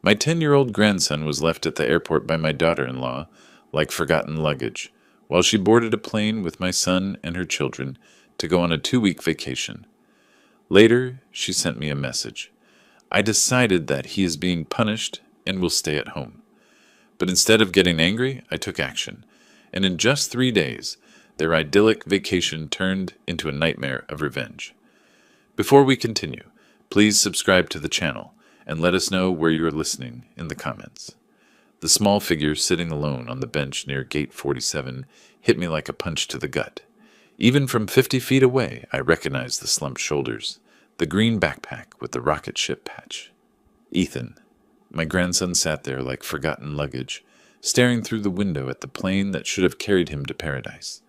My 10-year-old grandson was left at the airport by my daughter-in-law, like forgotten luggage, while she boarded a plane with my son and her children to go on a 2-week vacation. Later, she sent me a message. I decided that he is being punished and will stay at home. But instead of getting angry, I took action. And in just 3 days, their idyllic vacation turned into a nightmare of revenge. Before we continue, please subscribe to the channel and let us know where you are listening in the comments. The small figure sitting alone on the bench near Gate 47 hit me like a punch to the gut. Even from 50 feet away, I recognized the slumped shoulders, the green backpack with the rocket ship patch. Ethan. My grandson sat there like forgotten luggage, staring through the window at the plane that should have carried him to paradise.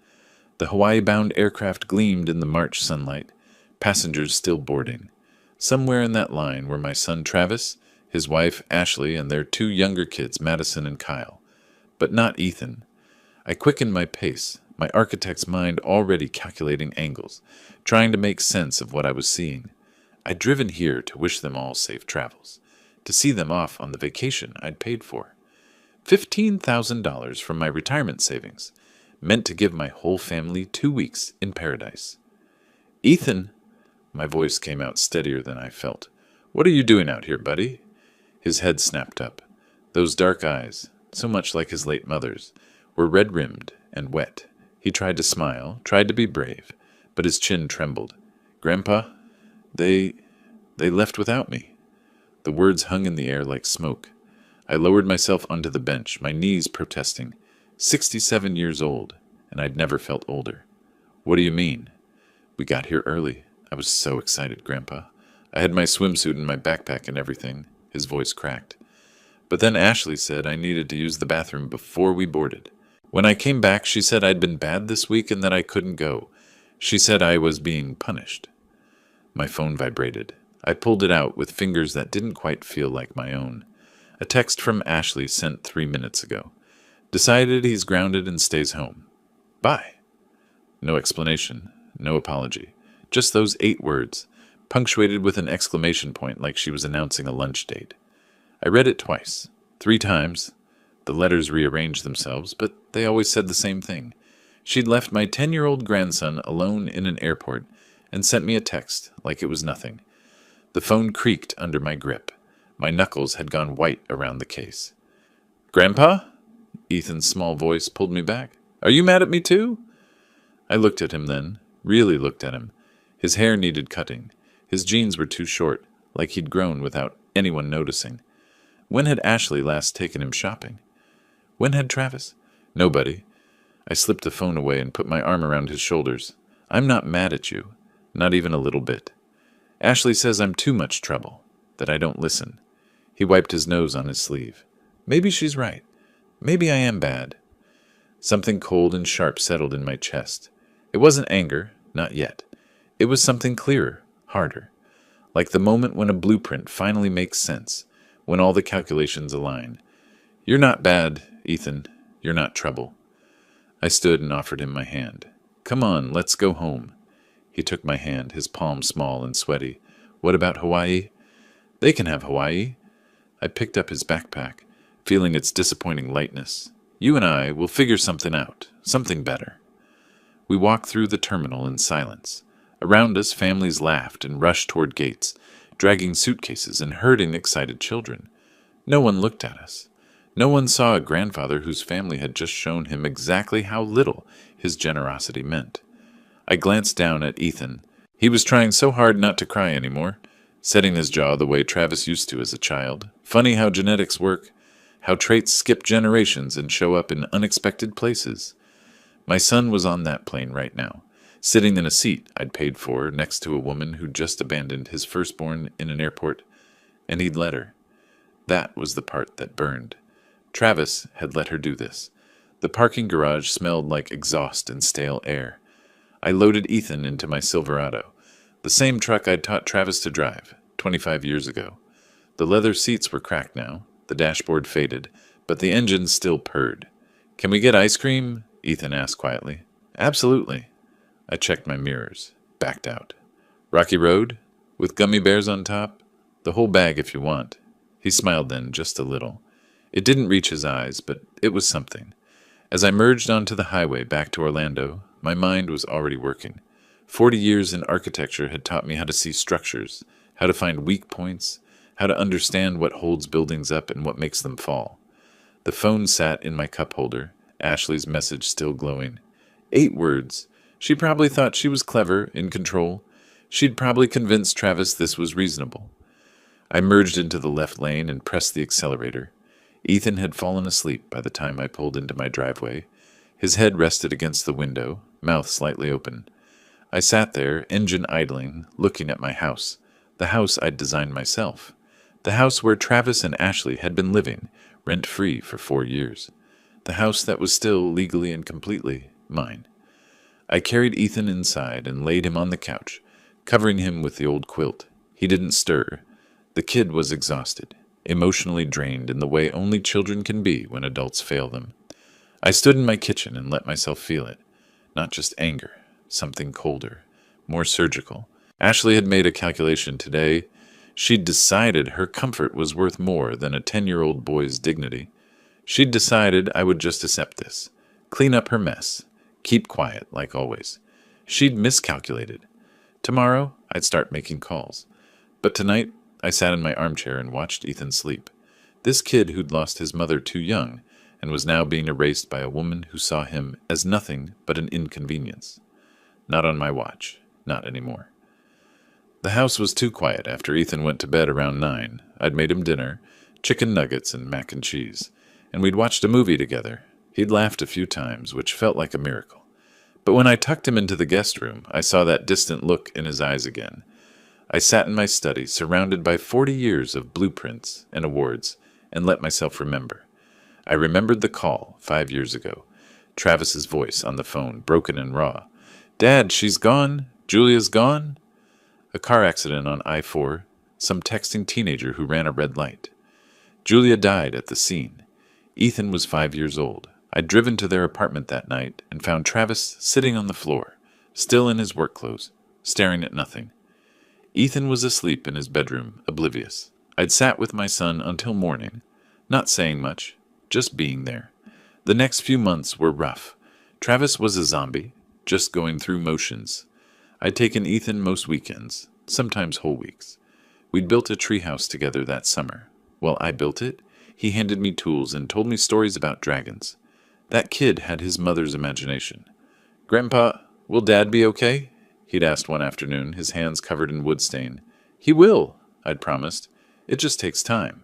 The Hawaii-bound aircraft gleamed in the March sunlight, passengers still boarding. Somewhere in that line were my son Travis, his wife Ashley, and their 2 younger kids, Madison and Kyle. But not Ethan. I quickened my pace, my architect's mind already calculating angles, trying to make sense of what I was seeing. I'd driven here to wish them all safe travels, to see them off on the vacation I'd paid for. $15,000 from my retirement savings, meant to give my whole family 2 weeks in paradise. Ethan, my voice came out steadier than I felt. What are you doing out here, buddy? His head snapped up. Those dark eyes, so much like his late mother's, were red-rimmed and wet. He tried to smile, tried to be brave, but his chin trembled. Grandpa, they left without me. The words hung in the air like smoke. I lowered myself onto the bench, my knees protesting. 67 years old, and I'd never felt older. What do you mean? We got here early. I was so excited, Grandpa. I had my swimsuit and my backpack and everything. His voice cracked. But then Ashley said I needed to use the bathroom before we boarded. When I came back, she said I'd been bad this week and that I couldn't go. She said I was being punished. My phone vibrated. I pulled it out with fingers that didn't quite feel like my own. A text from Ashley sent 3 minutes ago. Decided he's grounded and stays home. Bye. No explanation, no apology. Just those 8 words, punctuated with an exclamation point like she was announcing a lunch date. I read it twice, 3 times. The letters rearranged themselves, but they always said the same thing. She'd left my 10-year-old grandson alone in an airport and sent me a text like it was nothing. The phone creaked under my grip. My knuckles had gone white around the case. Grandpa? Ethan's small voice pulled me back. Are you mad at me too? I looked at him then, really looked at him. His hair needed cutting. His jeans were too short, like he'd grown without anyone noticing. When had Ashley last taken him shopping? When had Travis? Nobody. I slipped the phone away and put my arm around his shoulders. I'm not mad at you, not even a little bit. Ashley says I'm too much trouble, that I don't listen. He wiped his nose on his sleeve. Maybe she's right. Maybe I am bad. Something cold and sharp settled in my chest. It wasn't anger, not yet. It was something clearer, harder. Like the moment when a blueprint finally makes sense, when all the calculations align. You're not bad, Ethan. You're not trouble. I stood and offered him my hand. Come on, let's go home. He took my hand, his palm small and sweaty. What about Hawaii? They can have Hawaii. I picked up his backpack, feeling its disappointing lightness. You and I will figure something out, something better. We walked through the terminal in silence. Around us, families laughed and rushed toward gates, dragging suitcases and herding excited children. No one looked at us. No one saw a grandfather whose family had just shown him exactly how little his generosity meant. I glanced down at Ethan. He was trying so hard not to cry anymore, setting his jaw the way Travis used to as a child. Funny how genetics work, how traits skip generations and show up in unexpected places. My son was on that plane right now, sitting in a seat I'd paid for next to a woman who'd just abandoned his firstborn in an airport, and he'd let her. That was the part that burned. Travis had let her do this. The parking garage smelled like exhaust and stale air. I loaded Ethan into my Silverado, the same truck I'd taught Travis to drive 25 years ago. The leather seats were cracked now, the dashboard faded, but the engine still purred. Can we get ice cream? Ethan asked quietly. Absolutely. I checked my mirrors, backed out. Rocky Road? With gummy bears on top? The whole bag if you want. He smiled then, just a little. It didn't reach his eyes, but it was something. As I merged onto the highway back to Orlando, my mind was already working. 40 years in architecture had taught me how to see structures, how to find weak points, how to understand what holds buildings up and what makes them fall. The phone sat in my cup holder, Ashley's message still glowing. 8 words. She probably thought she was clever, in control. She'd probably convinced Travis this was reasonable. I merged into the left lane and pressed the accelerator. Ethan had fallen asleep by the time I pulled into my driveway. His head rested against the window, mouth slightly open. I sat there, engine idling, looking at my house, the house I'd designed myself, the house where Travis and Ashley had been living, rent-free for 4 years, the house that was still legally and completely mine. I carried Ethan inside and laid him on the couch, covering him with the old quilt. He didn't stir. The kid was exhausted, emotionally drained in the way only children can be when adults fail them. I stood in my kitchen and let myself feel it. Not just anger, something colder, more surgical. Ashley had made a calculation today. She'd decided her comfort was worth more than a 10-year-old boy's dignity. She'd decided I would just accept this, clean up her mess, keep quiet like always. She'd miscalculated. Tomorrow, I'd start making calls. But tonight, I sat in my armchair and watched Ethan sleep. This kid who'd lost his mother too young and was now being erased by a woman who saw him as nothing but an inconvenience. Not on my watch. Not anymore. The house was too quiet after Ethan went to bed around 9. I'd made him dinner, chicken nuggets and mac and cheese, and we'd watched a movie together. He'd laughed a few times, which felt like a miracle. But when I tucked him into the guest room, I saw that distant look in his eyes again. I sat in my study, surrounded by 40 years of blueprints and awards, and let myself remember. I remembered the call 5 years ago. Travis's voice on the phone, broken and raw. "Dad, she's gone. Julia's gone." A car accident on I-4, some texting teenager who ran a red light. Julia died at the scene. Ethan was 5 years old. I'd driven to their apartment that night and found Travis sitting on the floor, still in his work clothes, staring at nothing. Ethan was asleep in his bedroom, oblivious. I'd sat with my son until morning, not saying much, just being there. The next few months were rough. Travis was a zombie, just going through motions. I'd taken Ethan most weekends, sometimes whole weeks. We'd built a treehouse together that summer. While I built it, he handed me tools and told me stories about dragons. That kid had his mother's imagination. "Grandpa, will Dad be okay?" he'd asked one afternoon, his hands covered in wood stain. "He will," I'd promised. "It just takes time."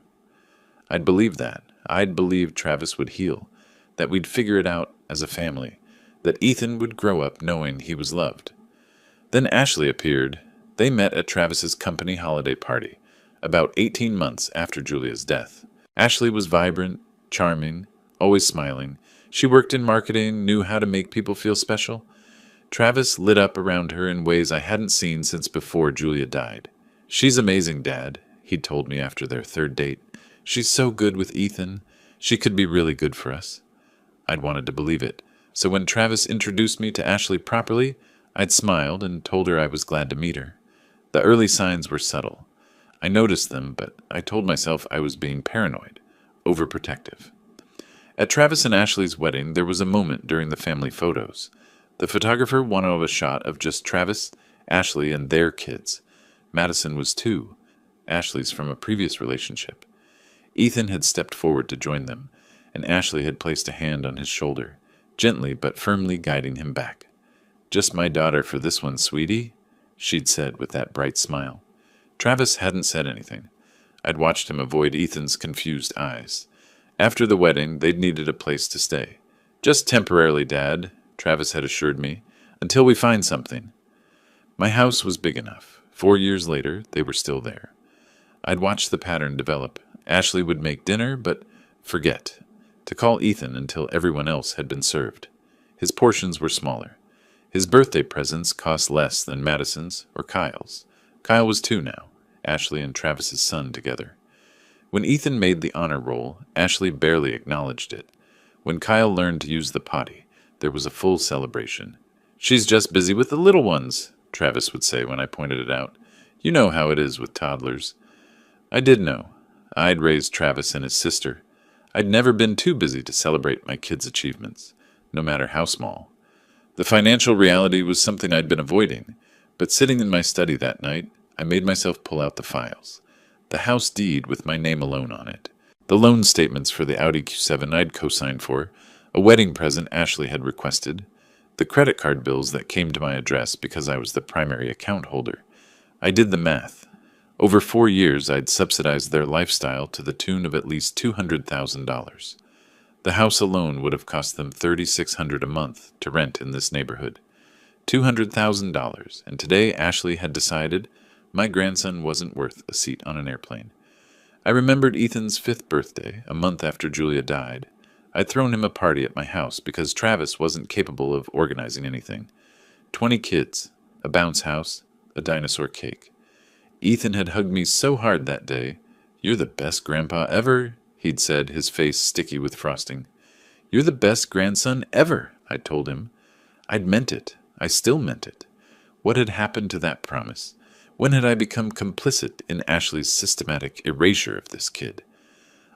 I'd believed that. I'd believed Travis would heal, that we'd figure it out as a family, that Ethan would grow up knowing he was loved. Then Ashley appeared. They met at Travis's company holiday party, about 18 months after Julia's death. Ashley was vibrant, charming, always smiling. She worked in marketing, knew how to make people feel special. Travis lit up around her in ways I hadn't seen since before Julia died. "She's amazing, Dad," he'd told me after their third date. "She's so good with Ethan. She could be really good for us." I'd wanted to believe it, so when Travis introduced me to Ashley properly, I'd smiled and told her I was glad to meet her. The early signs were subtle. I noticed them, but I told myself I was being paranoid, overprotective. At Travis and Ashley's wedding, there was a moment during the family photos. The photographer wanted a shot of just Travis, Ashley, and their kids. Madison was 2. Ashley's from a previous relationship. Ethan had stepped forward to join them, and Ashley had placed a hand on his shoulder, gently but firmly guiding him back. "Just my daughter for this one, sweetie," she'd said with that bright smile. Travis hadn't said anything. I'd watched him avoid Ethan's confused eyes. After the wedding, they'd needed a place to stay. "Just temporarily, Dad," Travis had assured me, "until we find something." My house was big enough. 4 years later, they were still there. I'd watched the pattern develop. Ashley would make dinner, but forget to call Ethan until everyone else had been served. His portions were smaller. His birthday presents cost less than Madison's or Kyle's. Kyle was 2 now, Ashley and Travis's son together. When Ethan made the honor roll, Ashley barely acknowledged it. When Kyle learned to use the potty, there was a full celebration. "She's just busy with the little ones," Travis would say when I pointed it out. "You know how it is with toddlers." I did know. I'd raised Travis and his sister. I'd never been too busy to celebrate my kids' achievements, no matter how small. The financial reality was something I'd been avoiding, but sitting in my study that night, I made myself pull out the files. The house deed with my name alone on it. The loan statements for the Audi Q7 I'd co-signed for, a wedding present Ashley had requested, the credit card bills that came to my address because I was the primary account holder. I did the math. Over 4 years, I'd subsidized their lifestyle to the tune of at least $200,000. The house alone would have cost them $3,600 a month to rent in this neighborhood. $200,000, and today Ashley had decided my grandson wasn't worth a seat on an airplane. I remembered Ethan's 5th birthday, a month after Julia died. I'd thrown him a party at my house because Travis wasn't capable of organizing anything. 20 kids, a bounce house, a dinosaur cake. Ethan had hugged me so hard that day. "You're the best grandpa ever," he'd said, his face sticky with frosting. "You're the best grandson ever," I told him. I'd meant it. I still meant it. What had happened to that promise? When had I become complicit in Ashley's systematic erasure of this kid?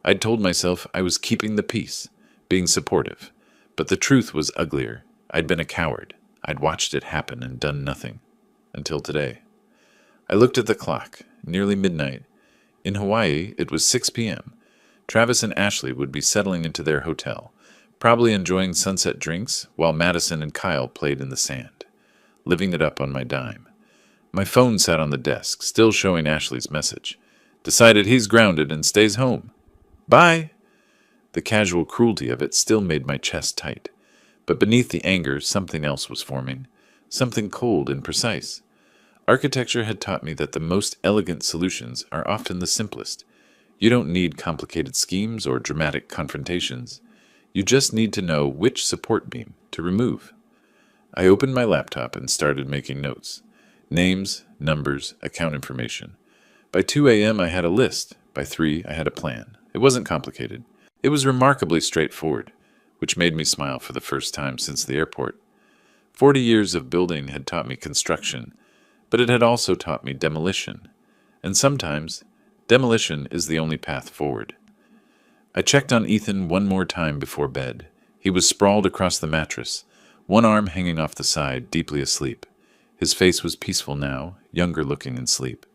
I'd told myself I was keeping the peace, being supportive. But the truth was uglier. I'd been a coward. I'd watched it happen and done nothing. Until today. I looked at the clock. Nearly midnight. In Hawaii, it was 6 p.m. Travis and Ashley would be settling into their hotel, probably enjoying sunset drinks while Madison and Kyle played in the sand, living it up on my dime. My phone sat on the desk, still showing Ashley's message. Decided he's grounded and stays home. Bye! The casual cruelty of it still made my chest tight. But beneath the anger, something else was forming. Something cold and precise. Architecture had taught me that the most elegant solutions are often the simplest. You don't need complicated schemes or dramatic confrontations. You just need to know which support beam to remove. I opened my laptop and started making notes. Names, numbers, account information. By 2 a.m. I had a list. By 3 I had a plan. It wasn't complicated. It was remarkably straightforward, which made me smile for the first time since the airport. 40 years of building had taught me construction, but it had also taught me demolition. And sometimes, demolition is the only path forward. I checked on Ethan one more time before bed. He was sprawled across the mattress, one arm hanging off the side, deeply asleep. His face was peaceful now, younger looking in sleep.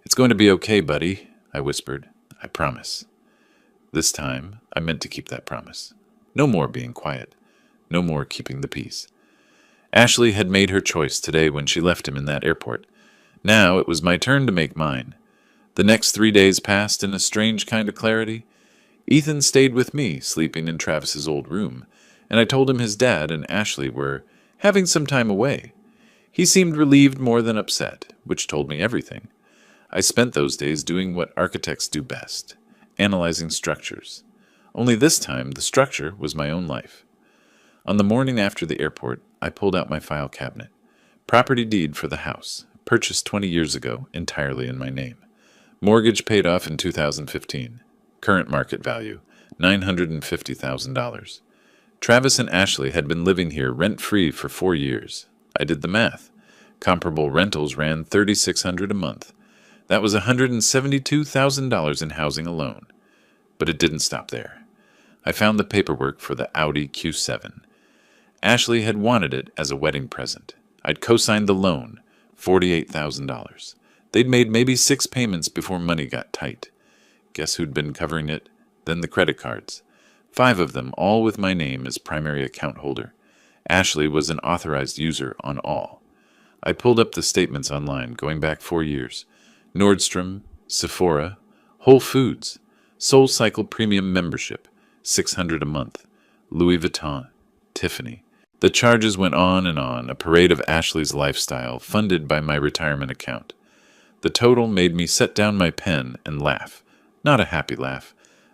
"It's going to be okay, buddy," I whispered. "I promise." This time, I meant to keep that promise. No more being quiet. No more keeping the peace. Ashley had made her choice today when she left him in that airport. Now it was my turn to make mine. The next 3 days passed in a strange kind of clarity. Ethan stayed with me, sleeping in Travis's old room, and I told him his dad and Ashley were having some time away. He seemed relieved more than upset, which told me everything. I spent those days doing what architects do best, analyzing structures. Only this time, the structure was my own life. On the morning after the airport, I pulled out my file cabinet. Property deed for the house, purchased 20 years ago, entirely in my name. Mortgage paid off in 2015. Current market value, $950,000. Travis and Ashley had been living here rent-free for 4 years. I did the math. Comparable rentals ran $3,600 a month. That was $172,000 in housing alone. But it didn't stop there. I found the paperwork for the Audi Q7. Ashley had wanted it as a wedding present. I'd co-signed the loan, $48,000. They'd made maybe 6 payments before money got tight. Guess who'd been covering it? Then the credit cards. 5 of them, all with my name as primary account holder. Ashley was an authorized user on all. I pulled up the statements online, going back 4 years. Nordstrom, Sephora, Whole Foods, SoulCycle Premium Membership, $600 a month, Louis Vuitton, Tiffany. The charges went on, a parade of Ashley's lifestyle funded by my retirement account. The total made me set down my pen and laugh. Not a happy laugh.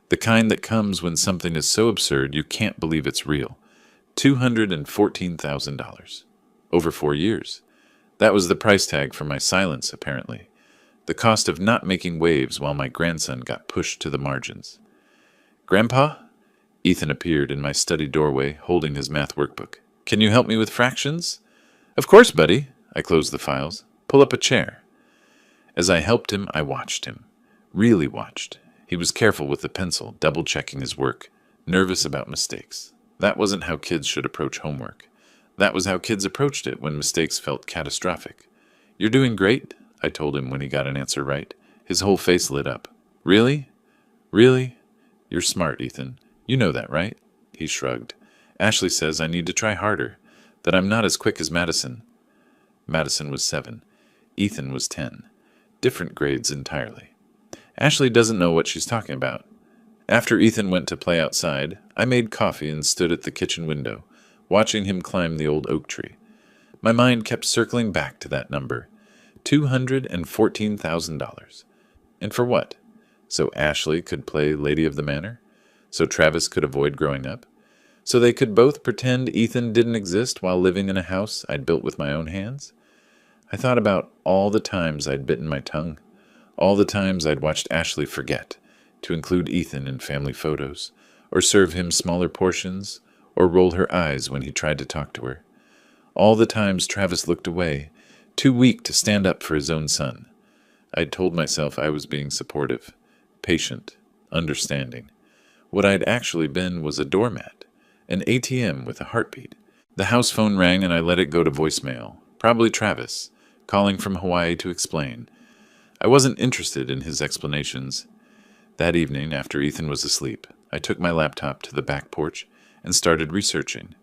The kind that comes when something is so absurd you can't believe it's real. $214,000. Over 4 years. That was the price tag for my silence, apparently. The cost of not making waves while my grandson got pushed to the margins. "Grandpa?" Ethan appeared in my study doorway, holding his math workbook. "Can you help me with fractions?" "Of course, buddy." I closed the files. "Pull up a chair." As I helped him, I watched him. Really watched. He was careful with the pencil, double-checking his work, nervous about mistakes. That wasn't how kids should approach homework. That was how kids approached it when mistakes felt catastrophic. "You're doing great," I told him when he got an answer right. His whole face lit up. "Really? Really? You're smart, Ethan. You know that, right?" He shrugged. "Ashley says I need to try harder, that I'm not as quick as Madison." Madison was 7. Ethan was 10. Different grades entirely. Ashley doesn't know what she's talking about. After Ethan went to play outside, I made coffee and stood at the kitchen window, watching him climb the old oak tree. My mind kept circling back to that number, $214,000. And for what? So Ashley could play Lady of the Manor? So Travis could avoid growing up? So they could both pretend Ethan didn't exist while living in a house I'd built with my own hands? I thought about all the times I'd bitten my tongue, all the times I'd watched Ashley forget to include Ethan in family photos, or serve him smaller portions, or roll her eyes when he tried to talk to her. All the times Travis looked away, too weak to stand up for his own son. I'd told myself I was being supportive, patient, understanding. What I'd actually been was a doormat, an ATM with a heartbeat. The house phone rang and I let it go to voicemail, probably Travis, calling from Hawaii to explain. I wasn't interested in his explanations. That evening, after Ethan was asleep, I took my laptop to the back porch and started researching.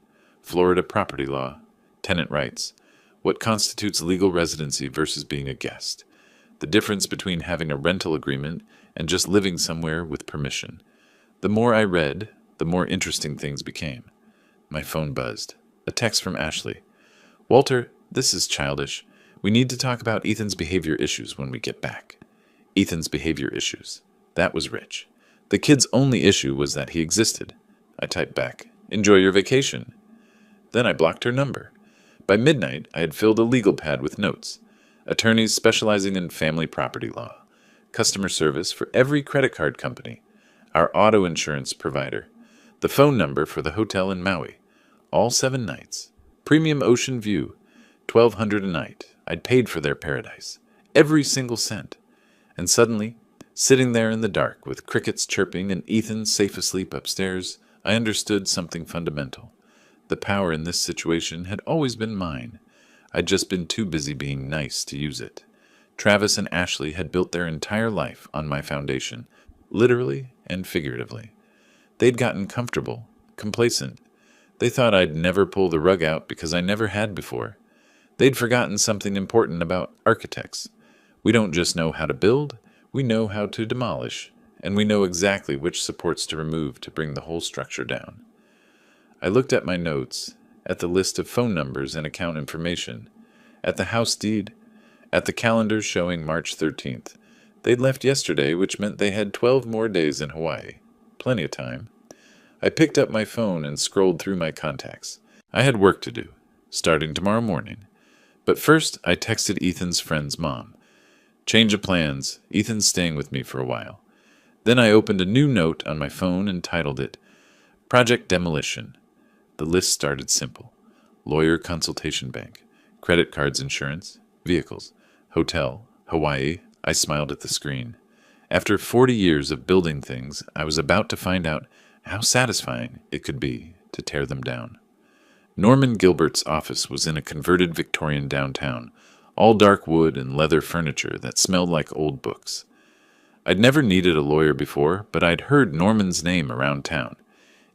Florida property law, tenant rights, what constitutes legal residency versus being a guest, the difference between having a rental agreement and just living somewhere with permission. The more I read, the more interesting things became. My phone buzzed. A text from Ashley. "Walter, this is childish. We need to talk about Ethan's behavior issues when we get back." Ethan's behavior issues. That was rich. The kid's only issue was that he existed. I typed back, "Enjoy your vacation." Then I blocked her number. By midnight, I had filled a legal pad with notes. Attorneys specializing in family property law. Customer service for every credit card company. Our auto insurance provider. The phone number for the hotel in Maui. All 7 nights. Premium ocean view. $1,200 a night. I'd paid for their paradise. Every single cent. And suddenly, sitting there in the dark with crickets chirping and Ethan safe asleep upstairs, I understood something fundamental. The power in this situation had always been mine. I'd just been too busy being nice to use it. Travis and Ashley had built their entire life on my foundation, literally and figuratively. They'd gotten comfortable, complacent. They thought I'd never pull the rug out because I never had before. They'd forgotten something important about architects. We don't just know how to build, we know how to demolish, and we know exactly which supports to remove to bring the whole structure down. I looked at my notes, at the list of phone numbers and account information, at the house deed, at the calendar showing March 13th. They'd left yesterday, which meant they had 12 more days in Hawaii. Plenty of time. I picked up my phone and scrolled through my contacts. I had work to do, starting tomorrow morning. But first, I texted Ethan's friend's mom. "Change of plans. Ethan's staying with me for a while." Then I opened a new note on my phone and titled it, "Project Demolition." The list started simple. Lawyer consultation bank, credit cards insurance, vehicles, hotel, Hawaii. I smiled at the screen. After 40 years of building things, I was about to find out how satisfying it could be to tear them down. Norman Gilbert's office was in a converted Victorian downtown, all dark wood and leather furniture that smelled like old books. I'd never needed a lawyer before, but I'd heard Norman's name around town.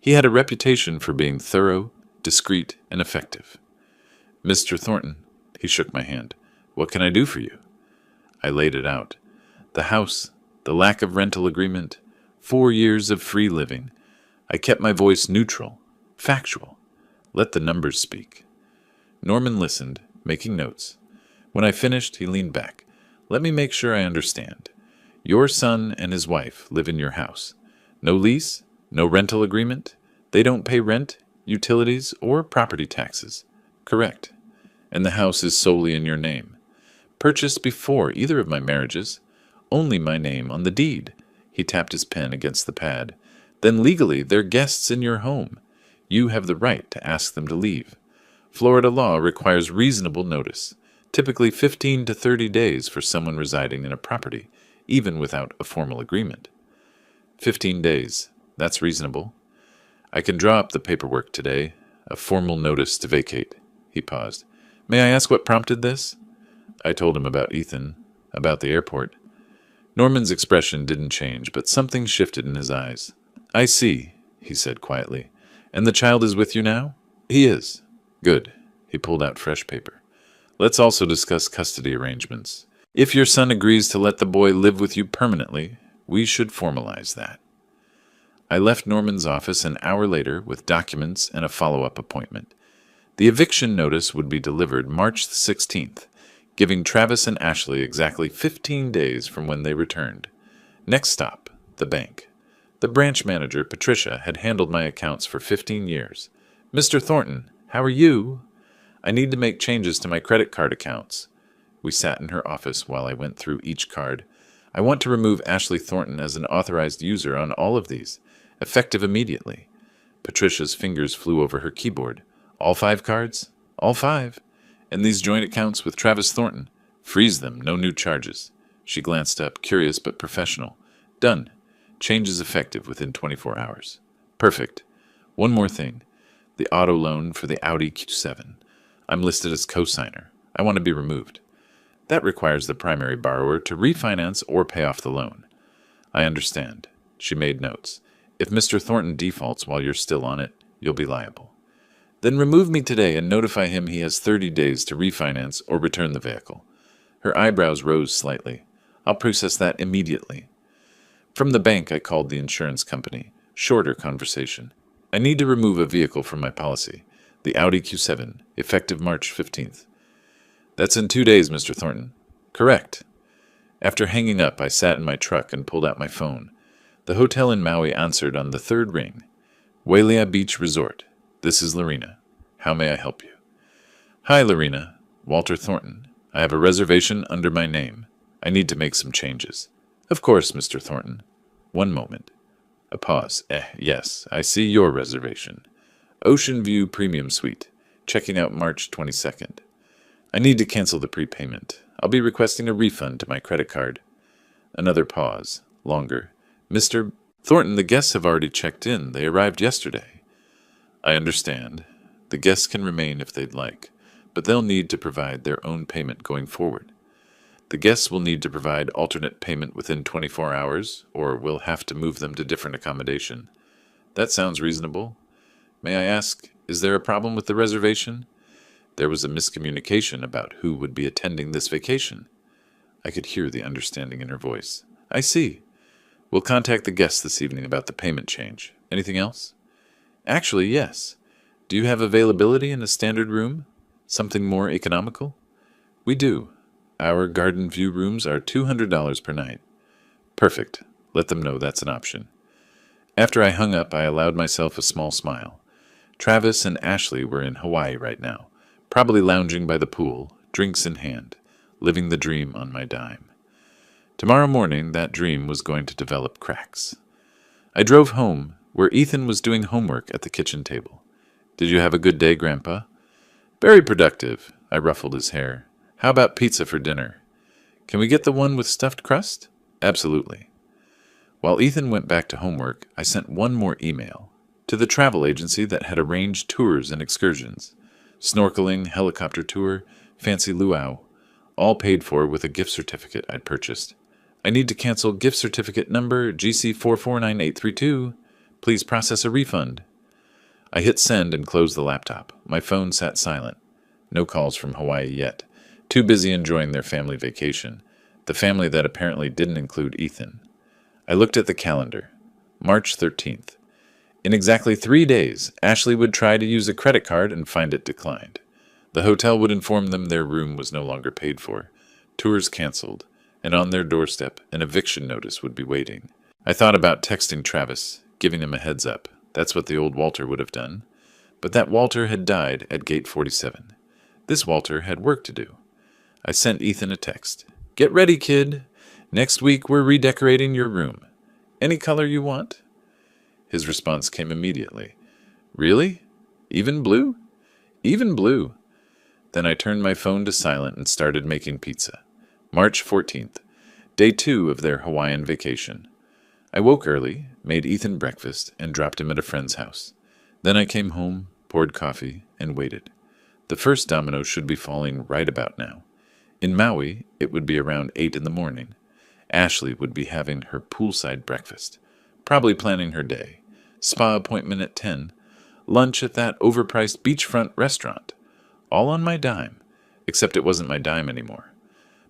He had a reputation for being thorough, discreet, and effective. "Mr. Thornton," he shook my hand. "What can I do for you?" I laid it out. The house, the lack of rental agreement, 4 years of free living. I kept my voice neutral, factual. Let the numbers speak. Norman listened, making notes. When I finished, he leaned back. "Let me make sure I understand. Your son and his wife live in your house. No lease, no rental agreement. They don't pay rent, utilities, or property taxes. Correct. And the house is solely in your name. Purchased before either of my marriages. Only my name on the deed." He tapped his pen against the pad. "Then legally, they're guests in your home. You have the right to ask them to leave. Florida law requires reasonable notice, typically 15 to 30 days for someone residing in a property, even without a formal agreement." 15 days. That's reasonable. I can draw up the paperwork today. A formal notice to vacate. He paused. May I ask what prompted this? I told him about Ethan, about the airport. Norman's expression didn't change, but something shifted in his eyes. I see, he said quietly. And the child is with you now? He is. Good. He pulled out fresh paper. Let's also discuss custody arrangements. If your son agrees to let the boy live with you permanently, we should formalize that. I left Norman's office an hour later with documents and a follow-up appointment. The eviction notice would be delivered March the 16th, giving Travis and Ashley exactly 15 days from when they returned. Next stop, the bank. The branch manager, Patricia, had handled my accounts for 15 years. Mr. Thornton, how are you? I need to make changes to my credit card accounts. We sat in her office while I went through each card. I want to remove Ashley Thornton as an authorized user on all of these, effective immediately. Patricia's fingers flew over her keyboard. All 5 cards? All 5. And these joint accounts with Travis Thornton? Freeze them, no new charges. She glanced up, curious but professional. Done. Changes effective within 24 hours. Perfect. One more thing. The auto loan for the Audi Q7. I'm listed as co-signer. I want to be removed. That requires the primary borrower to refinance or pay off the loan. I understand. She made notes. If Mr. Thornton defaults while you're still on it, you'll be liable. Then remove me today and notify him he has 30 days to refinance or return the vehicle. Her eyebrows rose slightly. I'll process that immediately. From the bank, I called the insurance company. Shorter conversation. I need to remove a vehicle from my policy. The Audi Q7, effective March 15th. That's in 2 days, Mr. Thornton. Correct. After hanging up, I sat in my truck and pulled out my phone. The hotel in Maui answered on the 3rd ring. Wailea Beach Resort. This is Lorena. How may I help you? Hi, Lorena. Walter Thornton. I have a reservation under my name. I need to make some changes. Of course, Mr. Thornton. One moment. A pause. Yes, I see your reservation. Ocean View Premium Suite. Checking out March 22nd. I need to cancel the prepayment. I'll be requesting a refund to my credit card. Another pause. Longer. Mr. Thornton, the guests have already checked in. They arrived yesterday. I understand. The guests can remain if they'd like, but they'll need to provide their own payment going forward. The guests will need to provide alternate payment within 24 hours, or we'll have to move them to different accommodation. That sounds reasonable. May I ask, is there a problem with the reservation? There was a miscommunication about who would be attending this vacation. I could hear the understanding in her voice. I see. We'll contact the guests this evening about the payment change. Anything else? Actually, yes. Do you have availability in a standard room? Something more economical? We do. Our garden view rooms are $200 per night. Perfect. Let them know that's an option. After I hung up, I allowed myself a small smile. Travis and Ashley were in Hawaii right now, probably lounging by the pool, drinks in hand, living the dream on my dime. Tomorrow morning, that dream was going to develop cracks. I drove home, where Ethan was doing homework at the kitchen table. Did you have a good day, Grandpa? Very productive. I ruffled his hair. How about pizza for dinner? Can we get the one with stuffed crust? Absolutely. While Ethan went back to homework, I sent one more email to the travel agency that had arranged tours and excursions. Snorkeling, helicopter tour, fancy luau, all paid for with a gift certificate I'd purchased. I need to cancel gift certificate number GC449832. Please process a refund. I hit send and closed the laptop. My phone sat silent. No calls from Hawaii yet. Too busy enjoying their family vacation, the family that apparently didn't include Ethan. I looked at the calendar. March 13th. In exactly 3 days, Ashley would try to use a credit card and find it declined. The hotel would inform them their room was no longer paid for, tours canceled, and on their doorstep an eviction notice would be waiting. I thought about texting Travis, giving him a heads up. That's what the old Walter would have done. But that Walter had died at gate 47. This Walter had work to do. I sent Ethan a text. Get ready, kid. Next week we're redecorating your room. Any color you want? His response came immediately. Really? Even blue? Even blue. Then I turned my phone to silent and started making pizza. March 14th. Day 2 of their Hawaiian vacation. I woke early, made Ethan breakfast, and dropped him at a friend's house. Then I came home, poured coffee, and waited. The first domino should be falling right about now. In Maui, it would be around 8 in the morning. Ashley would be having her poolside breakfast, probably planning her day. Spa appointment at 10. Lunch at that overpriced beachfront restaurant. All on my dime, except it wasn't my dime anymore.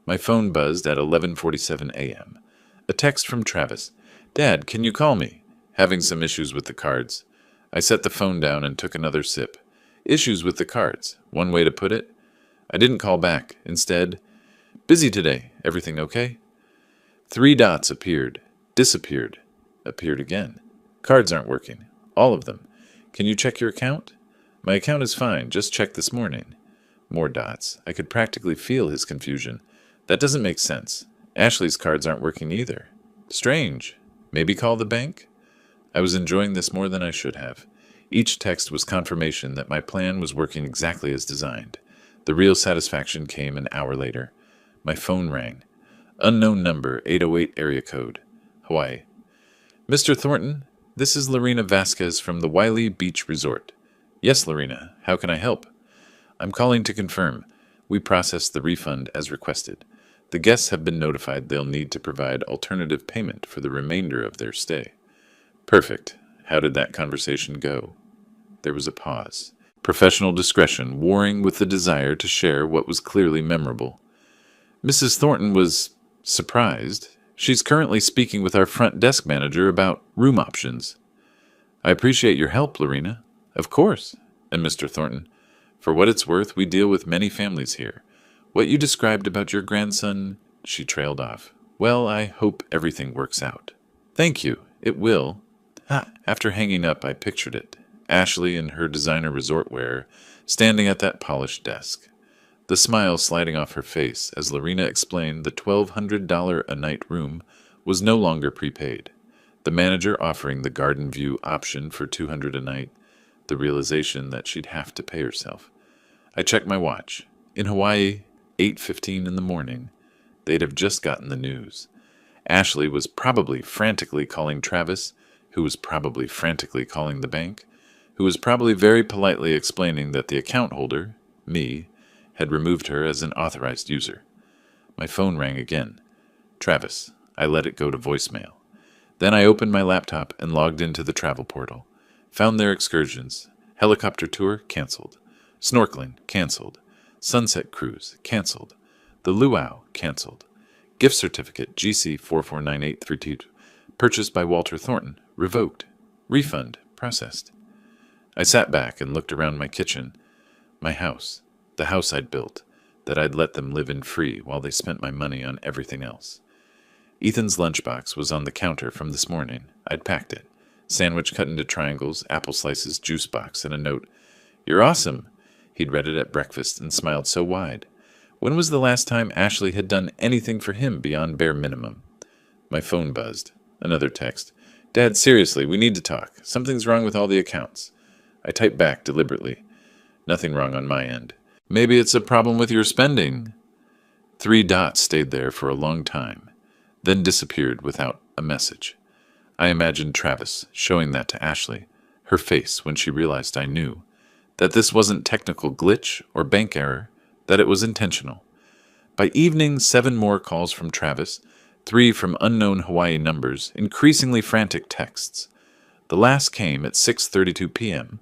My phone buzzed at 11:47 a.m. A text from Travis. "Dad, can you call me? Having some issues with the cards." I set the phone down and took another sip. Issues with the cards. One way to put it. I didn't call back. Instead, "Busy today. Everything okay?" 3 dots appeared, disappeared, appeared again. "Cards aren't working. All of them. Can you check your account?" "My account is fine. Just checked this morning." More dots. I could practically feel his confusion. That doesn't make sense. Ashley's cards aren't working either. Strange. Maybe call the bank? I was enjoying this more than I should have. Each text was confirmation that my plan was working exactly as designed. The real satisfaction came an hour later. My phone rang. Unknown number, 808 area code. Hawaii. "Mr. Thornton, this is Lorena Vasquez from the Wiley Beach Resort." "Yes, Lorena. How can I help?" "I'm calling to confirm. We processed the refund as requested. The guests have been notified they'll need to provide alternative payment for the remainder of their stay." "Perfect. How did that conversation go?" There was a pause. Professional discretion warring with the desire to share what was clearly memorable. "Mrs. Thornton was surprised. She's currently speaking with our front desk manager about room options." "I appreciate your help, Lorena." "Of course." And Mr. Thornton, "For what it's worth, we deal with many families here. What you described about your grandson," she trailed off. "Well, I hope everything works out." "Thank you. It will." After hanging up, I pictured it. Ashley in her designer resort wear, standing at that polished desk. The smile sliding off her face as Lorena explained the $1,200 a night room was no longer prepaid. The manager offering the garden view option for $200 a night. The realization that she'd have to pay herself. I checked my watch. In Hawaii, 8:15 in the morning. They'd have just gotten the news. Ashley was probably frantically calling Travis, who was probably frantically calling the bank, who was probably very politely explaining that the account holder, me, had removed her as an authorized user. My phone rang again. Travis. I let it go to voicemail. Then I opened my laptop and logged into the travel portal. Found their excursions. Helicopter tour, canceled. Snorkeling, canceled. Sunset cruise, canceled. The luau, canceled. Gift certificate, GC 449832, purchased by Walter Thornton, revoked. Refund, processed. I sat back and looked around my kitchen. My house, the house I'd built, that I'd let them live in free while they spent my money on everything else. Ethan's lunchbox was on the counter from this morning. I'd packed it. Sandwich cut into triangles, apple slices, juice box, and a note. "You're awesome." He'd read it at breakfast and smiled so wide. When was the last time Ashley had done anything for him beyond bare minimum? My phone buzzed. Another text. "Dad, seriously, we need to talk. Something's wrong with all the accounts." I typed back deliberately. "Nothing wrong on my end." "Maybe it's a problem with your spending." 3 dots stayed there for a long time, then disappeared without a message. I imagined Travis showing that to Ashley, her face when she realized I knew, that this wasn't technical glitch or bank error, that it was intentional. By evening, 7 more calls from Travis, 3 from unknown Hawaii numbers, increasingly frantic texts. The last came at 6:32 p.m.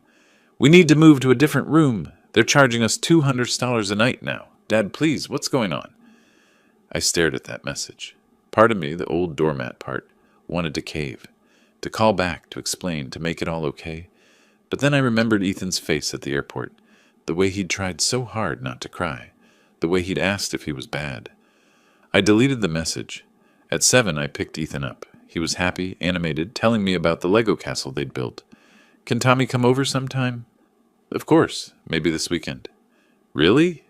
"We need to move to a different room. They're charging us $200 a night now. Dad, please, what's going on?" I stared at that message. Part of me, the old doormat part, wanted to cave, to call back, to explain, to make it all okay. But then I remembered Ethan's face at the airport, the way he'd tried so hard not to cry, the way he'd asked if he was bad. I deleted the message. At 7, I picked Ethan up. He was happy, animated, telling me about the Lego castle they'd built. "Can Tommy come over sometime?" "Of course, maybe this weekend." "Really?"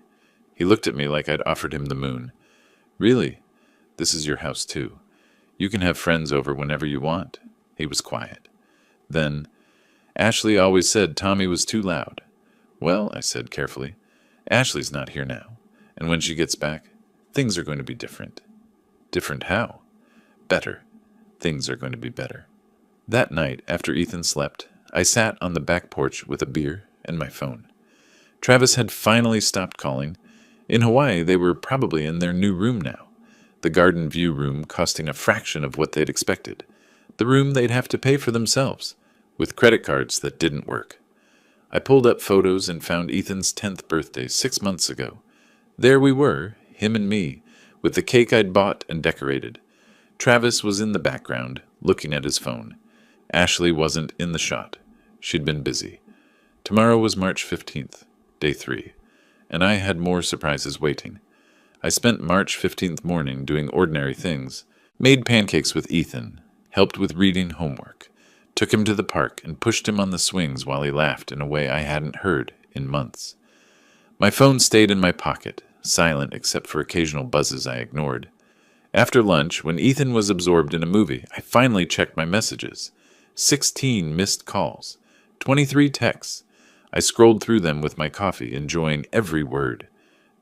He looked at me like I'd offered him the moon. "Really? This is your house, too. You can have friends over whenever you want." He was quiet. Then, "Ashley always said Tommy was too loud." "Well," I said carefully, "Ashley's not here now. And when she gets back, things are going to be different." "Different how?" "Better. Things are going to be better. That night, after Ethan slept, I sat on the back porch with a beer and my phone. Travis had finally stopped calling. In Hawaii, they were probably in their new room now. The garden view room costing a fraction of what they'd expected. The room they'd have to pay for themselves, with credit cards that didn't work. I pulled up photos and found Ethan's 10th birthday 6 months ago. There we were, him and me, with the cake I'd bought and decorated. Travis was in the background, looking at his phone. Ashley wasn't in the shot. She'd been busy. Tomorrow was March 15th, day 3, and I had more surprises waiting. I spent March 15th morning doing ordinary things, made pancakes with Ethan, helped with reading homework, took him to the park and pushed him on the swings while he laughed in a way I hadn't heard in months. My phone stayed in my pocket, silent except for occasional buzzes I ignored. After lunch, when Ethan was absorbed in a movie, I finally checked my messages. 16 missed calls, 23 texts. I scrolled through them with my coffee, enjoying every word.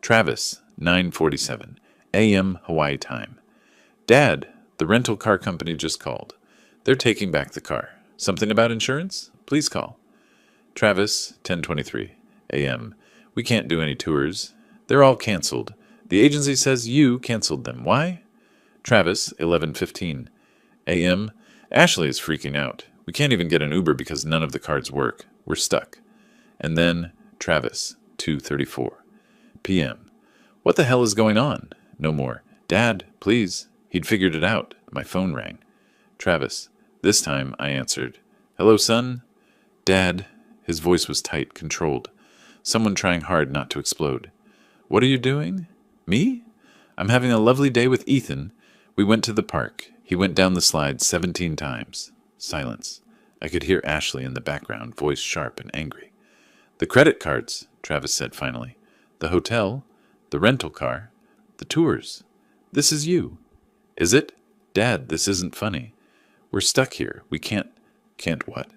Travis, 9:47 a.m. Hawaii time. Dad, the rental car company just called. They're taking back the car. Something about insurance? Please call. Travis, 10:23 a.m. We can't do any tours. They're all canceled. The agency says you canceled them. Why? Travis, 11:15 a.m. Ashley is freaking out. We can't even get an Uber because none of the cards work. We're stuck. And then Travis, 2:34 p.m. What the hell is going on? No more. Dad, please. He'd figured it out. My phone rang. Travis. This time I answered. Hello, son? Dad. His voice was tight, controlled. Someone trying hard not to explode. What are you doing? Me? I'm having a lovely day with Ethan. We went to the park. He went down the slide 17 times. Silence. I could hear Ashley in the background, voice sharp and angry. The credit cards, Travis said finally. The hotel. The rental car. The tours. This is you. Is it? Dad, this isn't funny. We're stuck here. We can't what?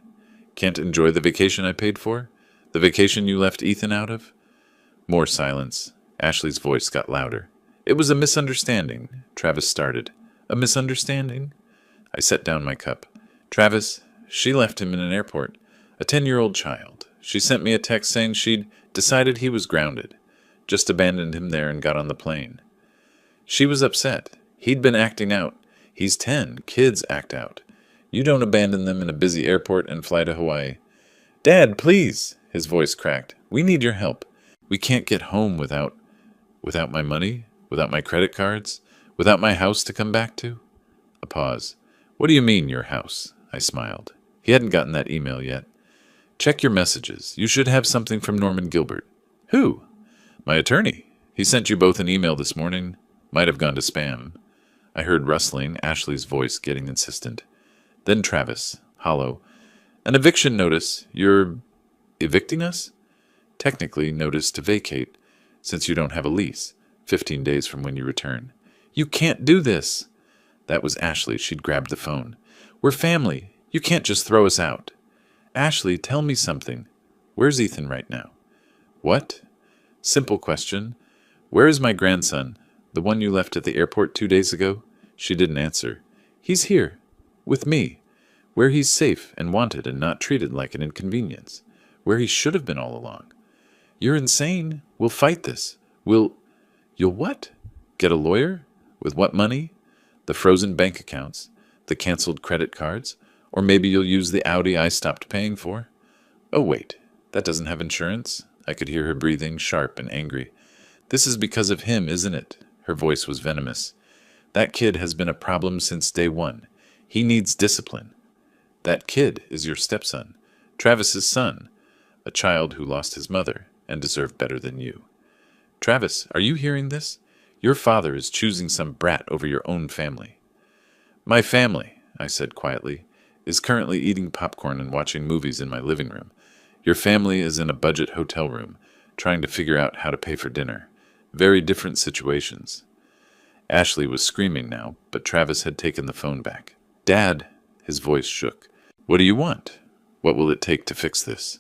Can't enjoy the vacation I paid for? The vacation you left Ethan out of? More silence. Ashley's voice got louder. It was a misunderstanding, Travis started. A misunderstanding? I set down my cup. Travis, she left him in an airport. A 10-year-old child. She sent me a text saying she'd decided he was grounded. Just abandoned him there and got on the plane. She was upset. He'd been acting out. He's 10. Kids act out. You don't abandon them in a busy airport and fly to Hawaii. Dad, please, his voice cracked. We need your help. We can't get home without my money, without my credit cards, without my house to come back to. A pause. What do you mean, your house? I smiled. He hadn't gotten that email yet. Check your messages. You should have something from Norman Gilbert. Who? My attorney. He sent you both an email this morning. Might have gone to spam. I heard rustling, Ashley's voice getting insistent. Then Travis, hollow. An eviction notice. You're evicting us? Technically, notice to vacate, since you don't have a lease, 15 days from when you return. You can't do this. That was Ashley. She'd grabbed the phone. We're family. You can't just throw us out. Ashley, tell me something. Where's Ethan right now? What? Simple question. Where is my grandson? The one you left at the airport 2 days ago? She didn't answer. He's here. With me. Where he's safe and wanted and not treated like an inconvenience. Where he should have been all along. You're insane. We'll fight this. You'll what? Get a lawyer? With what money? The frozen bank accounts? The canceled credit cards? Or maybe you'll use the Audi I stopped paying for? Oh, wait. That doesn't have insurance? I could hear her breathing, sharp and angry. This is because of him, isn't it? Her voice was venomous. That kid has been a problem since day one. He needs discipline. That kid is your stepson, Travis's son, a child who lost his mother and deserved better than you. Travis, are you hearing this? Your father is choosing some brat over your own family. My family, I said quietly, is currently eating popcorn and watching movies in my living room. Your family is in a budget hotel room, trying to figure out how to pay for dinner. Very different situations. Ashley was screaming now, but Travis had taken the phone back. Dad, his voice shook. What do you want? What will it take to fix this?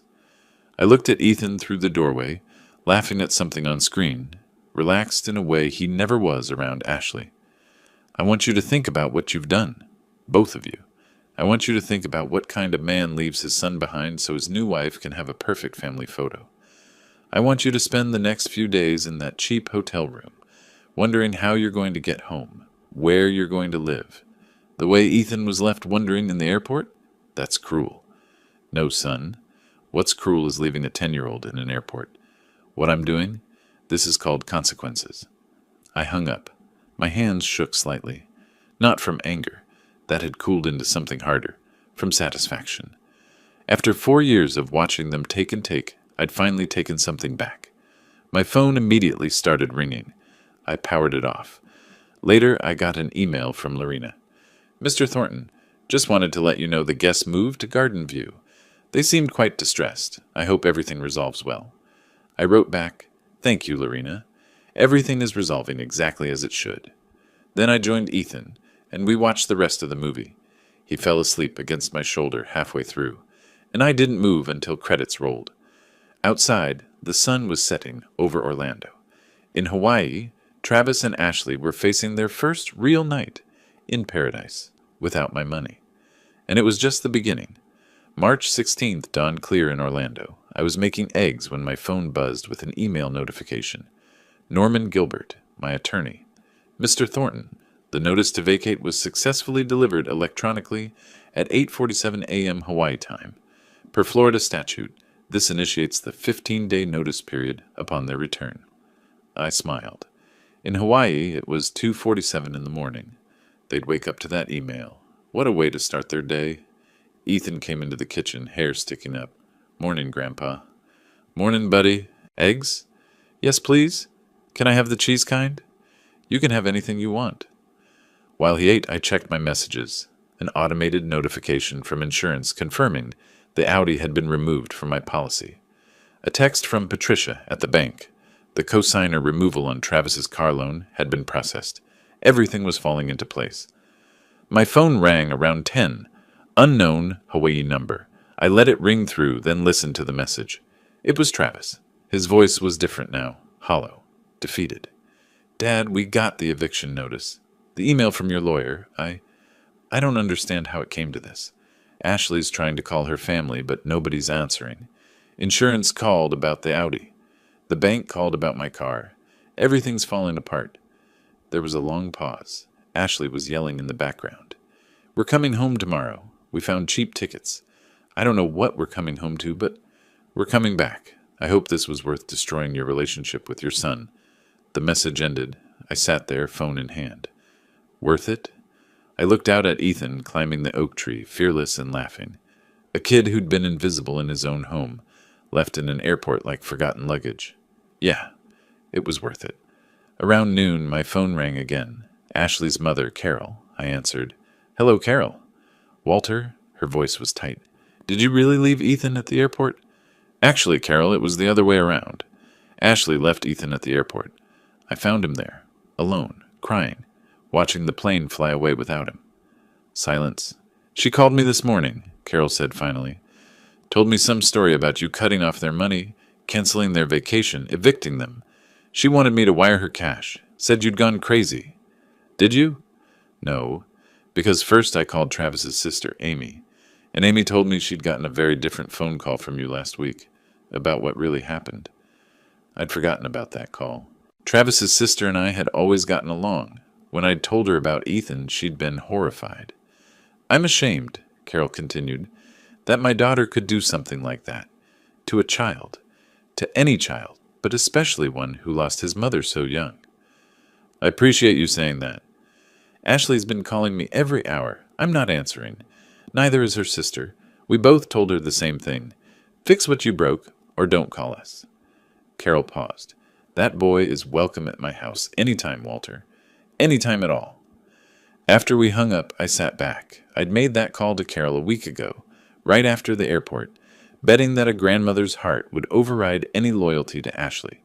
I looked at Ethan through the doorway, laughing at something on screen, relaxed in a way he never was around Ashley. I want you to think about what you've done. Both of you. I want you to think about what kind of man leaves his son behind so his new wife can have a perfect family photo. I want you to spend the next few days in that cheap hotel room, wondering how you're going to get home, where you're going to live. The way Ethan was left wondering in the airport? That's cruel. No, son. What's cruel is leaving a 10-year-old in an airport. What I'm doing? This is called consequences. I hung up. My hands shook slightly. Not from anger. That had cooled into something harder. From satisfaction. After 4 years of watching them take and take, I'd finally taken something back. My phone immediately started ringing. I powered it off. Later, I got an email from Lorena. Mr. Thornton, just wanted to let you know the guests moved to Garden View. They seemed quite distressed. I hope everything resolves well. I wrote back, Thank you, Lorena. Everything is resolving exactly as it should. Then I joined Ethan, and we watched the rest of the movie. He fell asleep against my shoulder halfway through, and I didn't move until credits rolled. Outside, the sun was setting over Orlando. In Hawaii, Travis and Ashley were facing their first real night in paradise without my money. And it was just the beginning. March 16th dawned clear in Orlando. I was making eggs when my phone buzzed with an email notification. Norman Gilbert, my attorney. Mr. Thornton, the notice to vacate was successfully delivered electronically at 8:47 a.m. Hawaii time. Per Florida statute, this initiates the 15-day notice period upon their return. I smiled. In Hawaii, it was 2:47 in the morning. They'd wake up to that email. What a way to start their day. Ethan came into the kitchen, hair sticking up. Morning, Grandpa. Morning, buddy. Eggs? Yes, please. Can I have the cheese kind? You can have anything you want. While he ate, I checked my messages. An automated notification from insurance confirming the Audi had been removed from my policy. A text from Patricia at the bank. The cosigner removal on Travis's car loan had been processed. Everything was falling into place. My phone rang around 10. Unknown Hawaii number. I let it ring through, then listened to the message. It was Travis. His voice was different now, hollow, defeated. Dad, we got the eviction notice. The email from your lawyer. I don't understand how it came to this. Ashley's trying to call her family, but nobody's answering. Insurance called about the Audi. The bank called about my car. Everything's falling apart. There was a long pause. Ashley was yelling in the background. We're coming home tomorrow. We found cheap tickets. I don't know what we're coming home to, but we're coming back. I hope this was worth destroying your relationship with your son. The message ended. I sat there, phone in hand. Worth it? I looked out at Ethan climbing the oak tree, fearless and laughing. A kid who'd been invisible in his own home, left in an airport like forgotten luggage. Yeah, it was worth it. Around noon, my phone rang again. Ashley's mother, Carol. I answered. Hello, Carol. Walter? Her voice was tight. Did you really leave Ethan at the airport? Actually, Carol, it was the other way around. Ashley left Ethan at the airport. I found him there, alone, crying, watching the plane fly away without him. Silence. She called me this morning, Carol said finally. Told me some story about you cutting off their money, canceling their vacation, evicting them. She wanted me to wire her cash. Said you'd gone crazy. Did you? No, because first I called Travis's sister, Amy, and Amy told me she'd gotten a very different phone call from you last week about what really happened. I'd forgotten about that call. Travis's sister and I had always gotten along. When I'd told her about Ethan, she'd been horrified. I'm ashamed, Carol continued, that my daughter could do something like that. To a child. To any child, but especially one who lost his mother so young. I appreciate you saying that. Ashley's been calling me every hour. I'm not answering. Neither is her sister. We both told her the same thing. Fix what you broke, or don't call us. Carol paused. That boy is welcome at my house anytime, Walter. Anytime at all. After we hung up, I sat back. I'd made that call to Carol a week ago, right after the airport, betting that a grandmother's heart would override any loyalty to Ashley.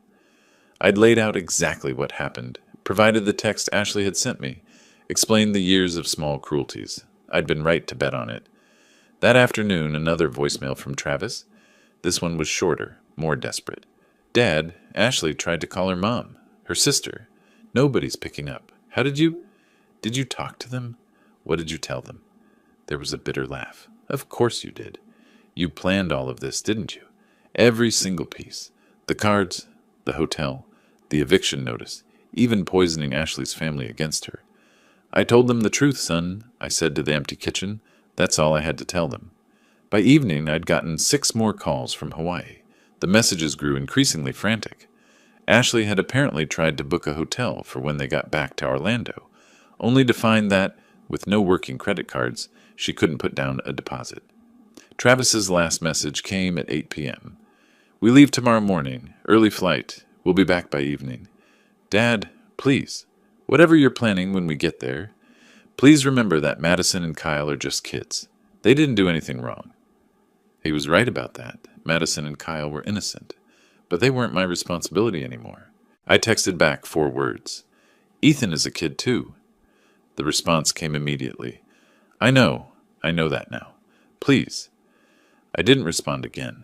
I'd laid out exactly what happened, provided the text Ashley had sent me, explained the years of small cruelties. I'd been right to bet on it. That afternoon, another voicemail from Travis. This one was shorter, more desperate. Dad, Ashley tried to call her mom, her sister. Nobody's picking up. How did you talk to them? What did you tell them? There was a bitter laugh. Of course you did. You planned all of this, didn't you? Every single piece. The cards, the hotel, the eviction notice, even poisoning Ashley's family against her. I told them the truth, son, I said to the empty kitchen. That's all I had to tell them. By evening, I'd gotten 6 more calls from Hawaii. The messages grew increasingly frantic. Ashley had apparently tried to book a hotel for when they got back to Orlando, only to find that, with no working credit cards, she couldn't put down a deposit. Travis's last message came at 8 p.m. We leave tomorrow morning, early flight. We'll be back by evening. Dad, please, whatever you're planning when we get there, please remember that Madison and Kyle are just kids. They didn't do anything wrong. He was right about that. Madison and Kyle were innocent, but they weren't my responsibility anymore. I texted back 4 words. Ethan is a kid too. The response came immediately. I know that now. Please. I didn't respond again.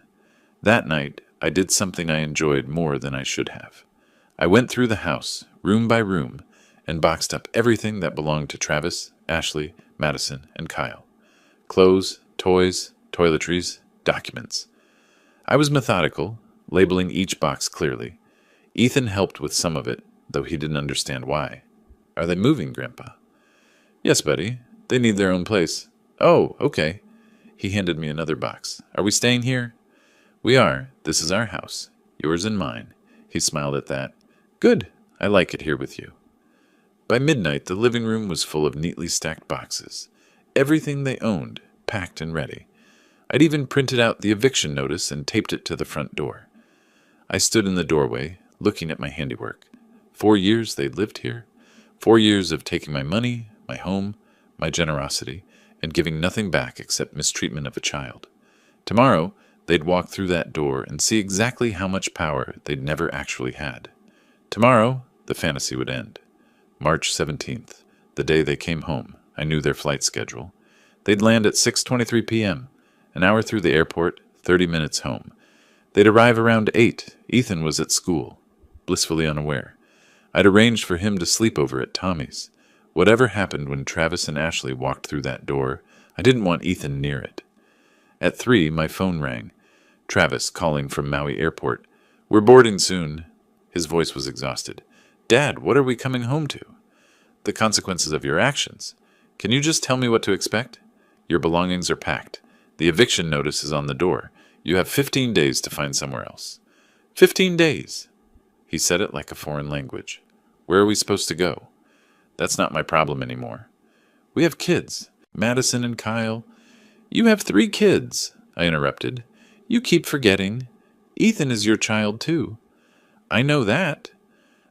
That night, I did something I enjoyed more than I should have. I went through the house, room by room, and boxed up everything that belonged to Travis, Ashley, Madison, and Kyle. Clothes, toys, toiletries, documents. I was methodical, labeling each box clearly. Ethan helped with some of it, though he didn't understand why. Are they moving, Grandpa? Yes, buddy. They need their own place. Oh, okay. He handed me another box. Are we staying here? We are. This is our house. Yours and mine. He smiled at that. Good. I like it here with you. By midnight, the living room was full of neatly stacked boxes. Everything they owned, packed and ready. I'd even printed out the eviction notice and taped it to the front door. I stood in the doorway, looking at my handiwork. 4 years they'd lived here. 4 years of taking my money, my home, my generosity, and giving nothing back except mistreatment of a child. Tomorrow, they'd walk through that door and see exactly how much power they'd never actually had. Tomorrow, the fantasy would end. March 17th, the day they came home. I knew their flight schedule. They'd land at 6:23 p.m., an hour through the airport, 30 minutes home. They'd arrive around 8. Ethan was at school, blissfully unaware. I'd arranged for him to sleep over at Tommy's. Whatever happened when Travis and Ashley walked through that door, I didn't want Ethan near it. At 3, my phone rang. Travis calling from Maui Airport. We're boarding soon. His voice was exhausted. Dad, what are we coming home to? The consequences of your actions. Can you just tell me what to expect? Your belongings are packed. The eviction notice is on the door. You have 15 days to find somewhere else. 15 days. He said it like a foreign language. Where are we supposed to go? That's not my problem anymore. We have kids. Madison and Kyle. You have 3 kids, I interrupted. You keep forgetting. Ethan is your child too. I know that.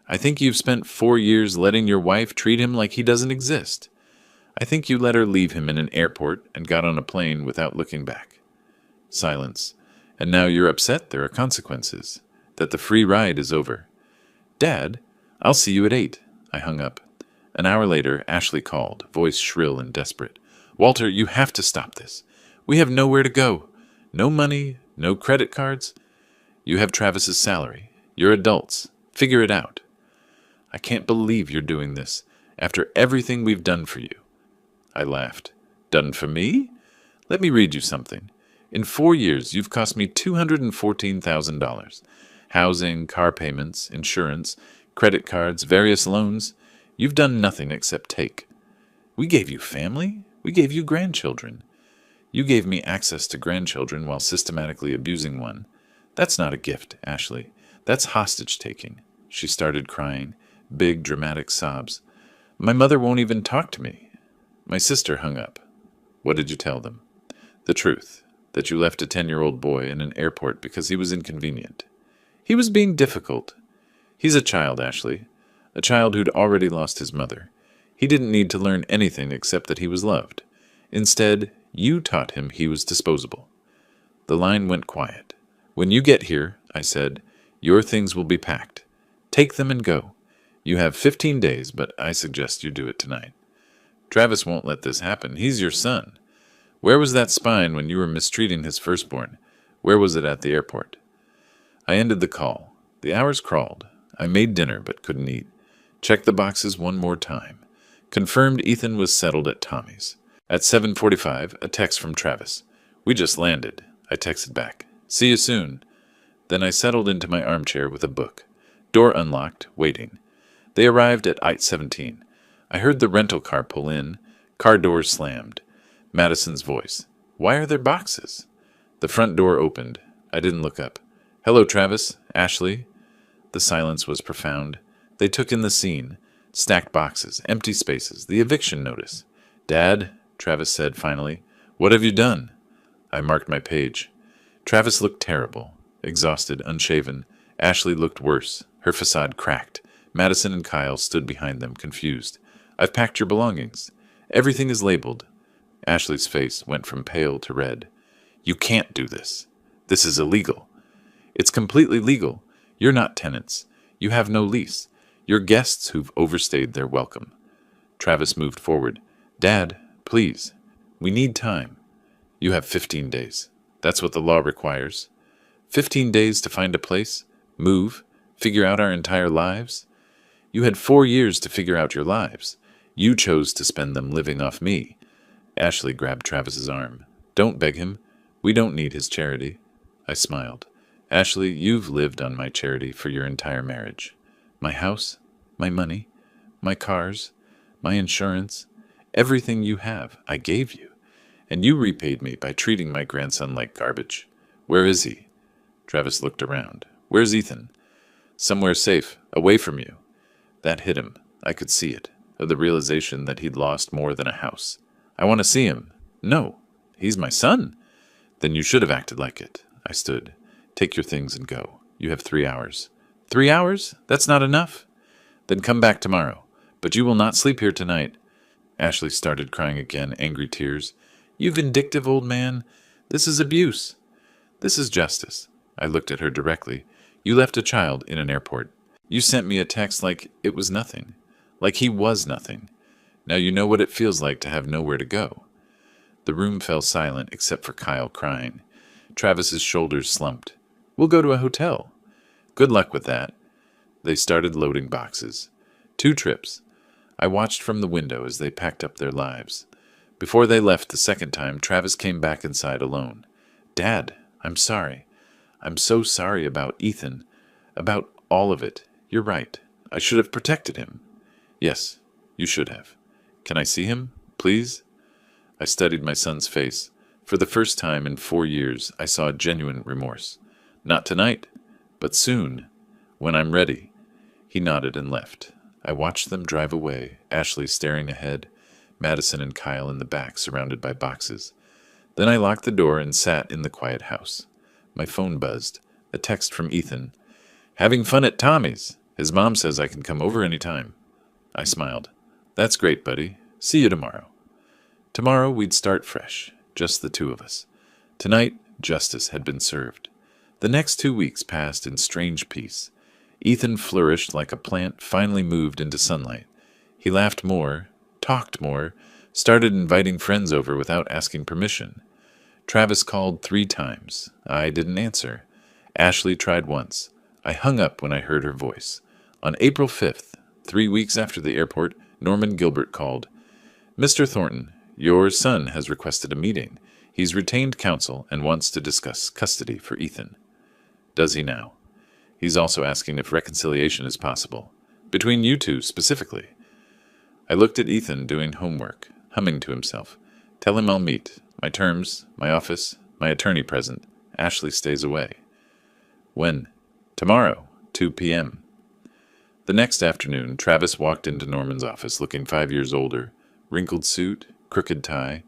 I think you've spent 4 years letting your wife treat him like he doesn't exist. I think you let her leave him in an airport and got on a plane without looking back. Silence. And now you're upset there are consequences. That the free ride is over. Dad, I'll see you at 8. I hung up. An hour later, Ashley called, voice shrill and desperate. Walter, you have to stop this. We have nowhere to go. No money, no credit cards. You have Travis's salary. You're adults. Figure it out. I can't believe you're doing this, after everything we've done for you. I laughed. Done for me? Let me read you something. In 4 years, you've cost me $214,000. Housing, car payments, insurance, credit cards, various loans. You've done nothing except take. We gave you family. We gave you grandchildren. You gave me access to grandchildren while systematically abusing one. That's not a gift, Ashley. That's hostage-taking. She started crying, big, dramatic sobs. My mother won't even talk to me. My sister hung up. What did you tell them? The truth, that you left a 10-year-old boy in an airport because he was inconvenient. He was being difficult. He's a child, Ashley. A child who'd already lost his mother. He didn't need to learn anything except that he was loved. Instead, you taught him he was disposable. The line went quiet. When you get here, I said, your things will be packed. Take them and go. You have 15 days, but I suggest you do it tonight. Travis won't let this happen. He's your son. Where was that spine when you were mistreating his firstborn? Where was it at the airport? I ended the call. The hours crawled. I made dinner but couldn't eat. Checked the boxes one more time. Confirmed Ethan was settled at Tommy's. At 7:45, a text from Travis. "We just landed." I texted back. "See you soon." Then I settled into my armchair with a book. Door unlocked, waiting. They arrived at I-17. I heard the rental car pull in. Car doors slammed. Madison's voice. "Why are there boxes?" The front door opened. I didn't look up. "Hello, Travis. Ashley." The silence was profound. They took in the scene. Stacked boxes, empty spaces, the eviction notice. "Dad," Travis said finally, "what have you done?" I marked my page. Travis looked terrible. Exhausted, unshaven. Ashley looked worse. Her facade cracked. Madison and Kyle stood behind them, confused. "I've packed your belongings. Everything is labeled." Ashley's face went from pale to red. "You can't do this. This is illegal." "It's completely legal. You're not tenants. You have no lease. You're guests who've overstayed their welcome." Travis moved forward. "Dad, please. We need time." "You have 15 days. That's what the law requires." 15 days to find a place? Move? Figure out our entire lives? You had 4 years to figure out your lives. You chose to spend them living off me. Ashley grabbed Travis's arm. "Don't beg him. We don't need his charity." I smiled. "Ashley, you've lived on my charity for your entire marriage. My house, my money, my cars, my insurance, everything you have, I gave you. And you repaid me by treating my grandson like garbage. Where is he?" Travis looked around. "Where's Ethan?" "Somewhere safe, away from you." That hit him. I could see it. The realization that he'd lost more than a house. "I want to see him." "No, he's my son." "Then you should have acted like it." I stood. "Take your things and go. You have 3 hours." 3 hours? That's not enough." "Then come back tomorrow. But you will not sleep here tonight." Ashley started crying again, angry tears. "You vindictive old man. This is abuse." "This is justice." I looked at her directly. "You left a child in an airport. You sent me a text like it was nothing. Like he was nothing. Now you know what it feels like to have nowhere to go." The room fell silent except for Kyle crying. Travis's shoulders slumped. "We'll go to a hotel." "Good luck with that." They started loading boxes. 2 trips. I watched from the window as they packed up their lives. Before they left the second time, Travis came back inside alone. "Dad, I'm sorry. I'm so sorry about Ethan. About all of it. You're right. I should have protected him." "Yes, you should have. Can I see him, please?" I studied my son's face. For the first time in 4 years, I saw genuine remorse. "Not tonight, but soon, when I'm ready." He nodded and left. I watched them drive away, Ashley staring ahead, Madison and Kyle in the back, surrounded by boxes. Then I locked the door and sat in the quiet house. My phone buzzed. A text from Ethan. "Having fun at Tommy's. His mom says I can come over any time." I smiled. "That's great, buddy. See you tomorrow." Tomorrow we'd start fresh, just the 2 of us. Tonight, justice had been served. The next 2 weeks passed in strange peace. Ethan flourished like a plant finally moved into sunlight. He laughed more, talked more, started inviting friends over without asking permission. Travis called 3 times. I didn't answer. Ashley tried once. I hung up when I heard her voice. On April 5th, 3 weeks after the airport, Norman Gilbert called. "Mr. Thornton, your son has requested a meeting. He's retained counsel and wants to discuss custody for Ethan." "Does he now?" "He's also asking if reconciliation is possible. Between you 2 specifically." I looked at Ethan doing homework, humming to himself. "Tell him I'll meet. My terms, my office, my attorney present. Ashley stays away." "When?" "Tomorrow, 2 p.m." The next afternoon, Travis walked into Norman's office looking 5 years older. Wrinkled suit, crooked tie.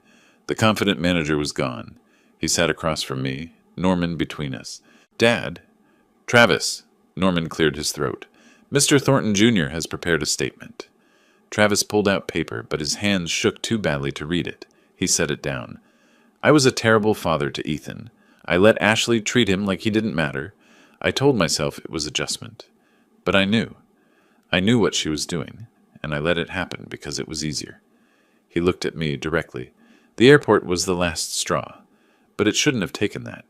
The confident manager was gone. He sat across from me, Norman between us. "Dad?" "Travis." Norman cleared his throat. "Mr. Thornton Jr. has prepared a statement." Travis pulled out paper, but his hands shook too badly to read it. He set it down. "I was a terrible father to Ethan. I let Ashley treat him like he didn't matter. I told myself it was adjustment. But I knew. I knew what she was doing, and I let it happen because it was easier." He looked at me directly. "The airport was the last straw. But it shouldn't have taken that.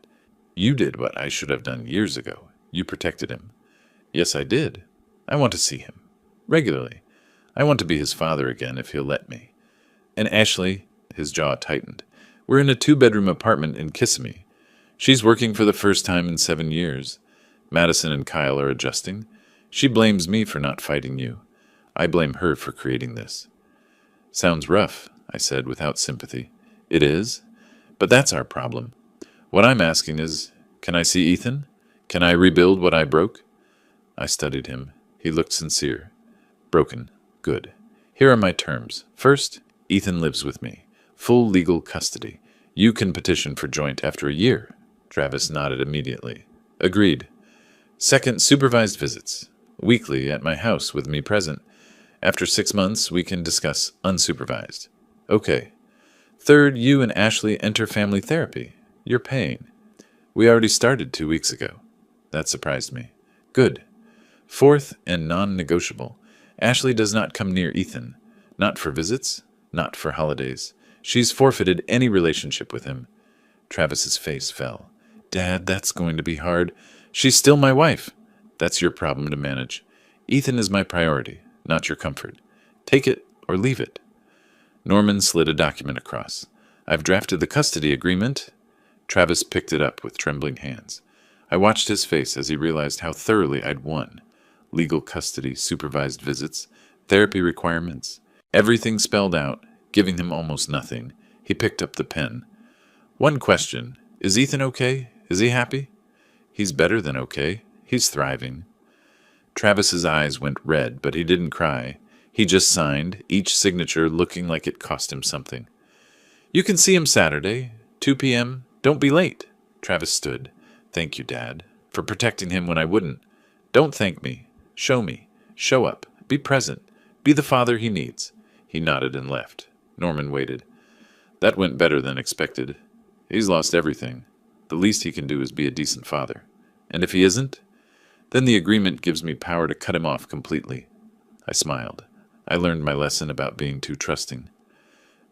You did what I should have done years ago. You protected him." "Yes, I did. I want to see him. Regularly. I want to be his father again if he'll let me. And Ashley, His jaw tightened. We're in a 2-bedroom apartment in Kissimmee. She's working for the first time in 7 years. Madison and Kyle are adjusting. She blames me for not fighting you. I blame her for creating this. Sounds rough, I said without sympathy. It is, but that's our problem. What I'm asking is, can I see Ethan? Can I rebuild what I broke? I studied him. He looked sincere. Broken. Good. Here are my terms. First, Ethan lives with me. Full legal custody. You can petition for joint after a year. Travis nodded immediately. Agreed. Second, supervised visits. Weekly at my house with me present. After 6 months, we can discuss unsupervised. Okay. Third, you and Ashley enter family therapy. You're paying. We already started 2 weeks ago. That surprised me. Good. Fourth, and non-negotiable. Ashley does not come near Ethan. Not for visits, not for holidays. She's forfeited any relationship with him. Travis's face fell. Dad, that's going to be hard. She's still my wife. That's your problem to manage. Ethan is my priority, not your comfort. Take it or leave it. Norman slid a document across. I've drafted the custody agreement. Travis picked it up with trembling hands. I watched his face as he realized how thoroughly I'd won. Legal custody, supervised visits, therapy requirements, everything spelled out, giving him almost nothing. He picked up the pen. One question. Is Ethan okay? Is he happy? He's better than okay. He's thriving. Travis's eyes went red, but he didn't cry. He just signed, each signature looking like it cost him something. You can see him Saturday, 2 p.m. Don't be late. Travis stood. Thank you, Dad, for protecting him when I wouldn't. Don't thank me. Show me. Show up. Be present. Be the father he needs. He nodded and left. Norman waited. That went better than expected. He's lost everything. The least he can do is be a decent father. And if he isn't, then the agreement gives me power to cut him off completely. I smiled. I learned my lesson about being too trusting.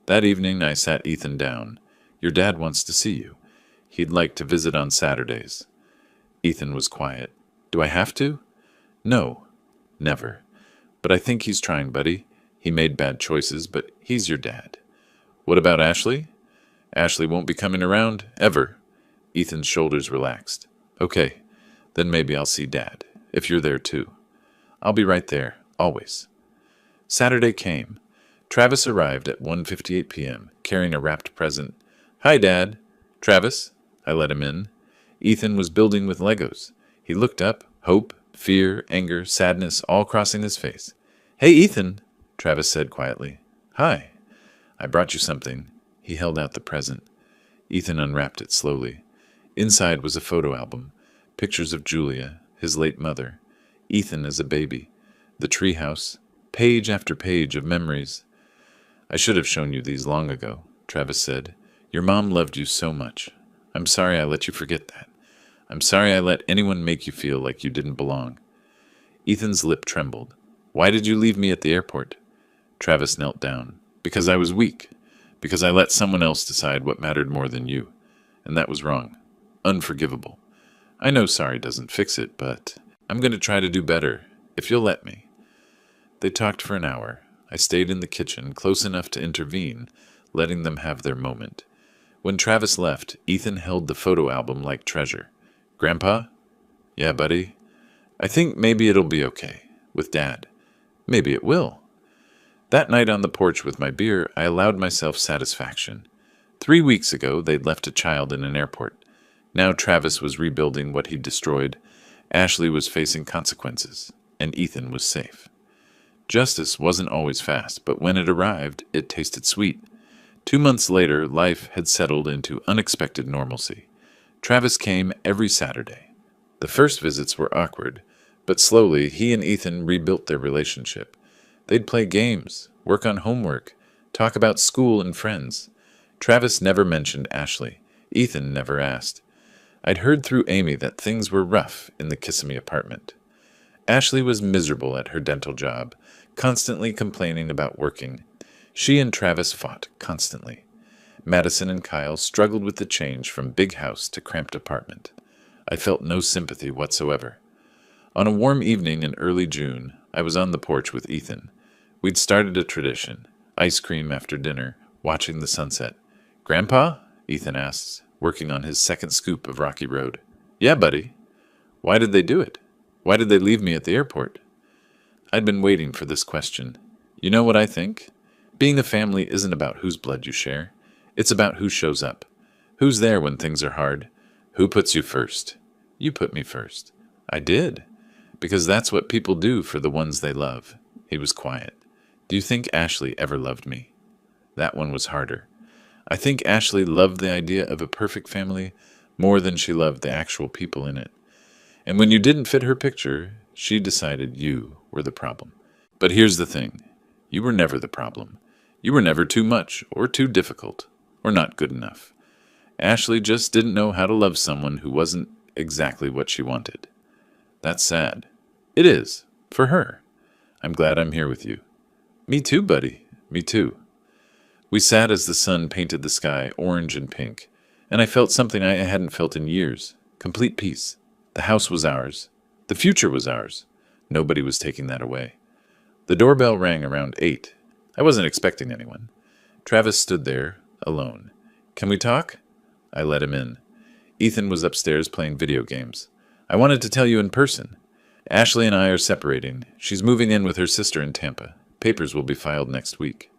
That evening I sat Ethan down. Your dad wants to see you. He'd like to visit on Saturdays. Ethan was quiet. Do I have to? No. Never. But I think he's trying, buddy. He made bad choices, but he's your dad. What about Ashley? Ashley won't be coming around, ever. Ethan's shoulders relaxed. Okay, then maybe I'll see Dad, if you're there too. I'll be right there, always. Saturday came. Travis arrived at 1:58 p.m., carrying a wrapped present. Hi, Dad. Travis. I let him in. Ethan was building with Legos. He looked up, hope, fear, anger, sadness, all crossing his face. Hey, Ethan, Travis said quietly. Hi. I brought you something. He held out the present. Ethan unwrapped it slowly. Inside was a photo album, pictures of Julia, his late mother, Ethan as a baby, the treehouse, page after page of memories. I should have shown you these long ago, Travis said. Your mom loved you so much. I'm sorry I let you forget that. I'm sorry I let anyone make you feel like you didn't belong. Ethan's lip trembled. Why did you leave me at the airport? Travis knelt down. Because I was weak. Because I let someone else decide what mattered more than you. And that was wrong. Unforgivable. I know sorry doesn't fix it, but I'm going to try to do better, if you'll let me. They talked for an hour. I stayed in the kitchen, close enough to intervene, letting them have their moment. When Travis left, Ethan held the photo album like treasure. Grandpa? Yeah, buddy. I think maybe it'll be okay. With Dad. Maybe it will. That night on the porch with my beer, I allowed myself satisfaction. 3 weeks ago, they'd left a child in an airport. Now Travis was rebuilding what he'd destroyed. Ashley was facing consequences. And Ethan was safe. Justice wasn't always fast, but when it arrived, it tasted sweet. 2 months later, life had settled into unexpected normalcy. Travis came every Saturday. The first visits were awkward, but slowly he and Ethan rebuilt their relationship. They'd play games, work on homework, talk about school and friends. Travis never mentioned Ashley. Ethan never asked. I'd heard through Amy that things were rough in the Kissimmee apartment. Ashley was miserable at her dental job, constantly complaining about working. She and Travis fought constantly. Madison and Kyle struggled with the change from big house to cramped apartment. I felt no sympathy whatsoever. On a warm evening in early June, I was on the porch with Ethan. We'd started a tradition, ice cream after dinner, watching the sunset. Grandpa? Ethan asks, working on his second scoop of Rocky Road. Yeah, buddy. Why did they do it? Why did they leave me at the airport? I'd been waiting for this question. You know what I think? Being a family isn't about whose blood you share. It's about who shows up. Who's there when things are hard? Who puts you first? You put me first. I did. Because that's what people do for the ones they love. He was quiet. Do you think Ashley ever loved me? That one was harder. I think Ashley loved the idea of a perfect family more than she loved the actual people in it. And when you didn't fit her picture, she decided you were the problem. But here's the thing. You were never the problem. You were never too much, or too difficult, or not good enough. Ashley just didn't know how to love someone who wasn't exactly what she wanted. That's sad. It is, for her. I'm glad I'm here with you. Me too, buddy. Me too. We sat as the sun painted the sky orange and pink, and I felt something I hadn't felt in years. Complete peace. The house was ours. The future was ours. Nobody was taking that away. The doorbell rang around 8. I wasn't expecting anyone. Travis stood there, alone. Can we talk? I let him in. Ethan was upstairs playing video games. I wanted to tell you in person. Ashley and I are separating. She's moving in with her sister in Tampa. Papers will be filed next week.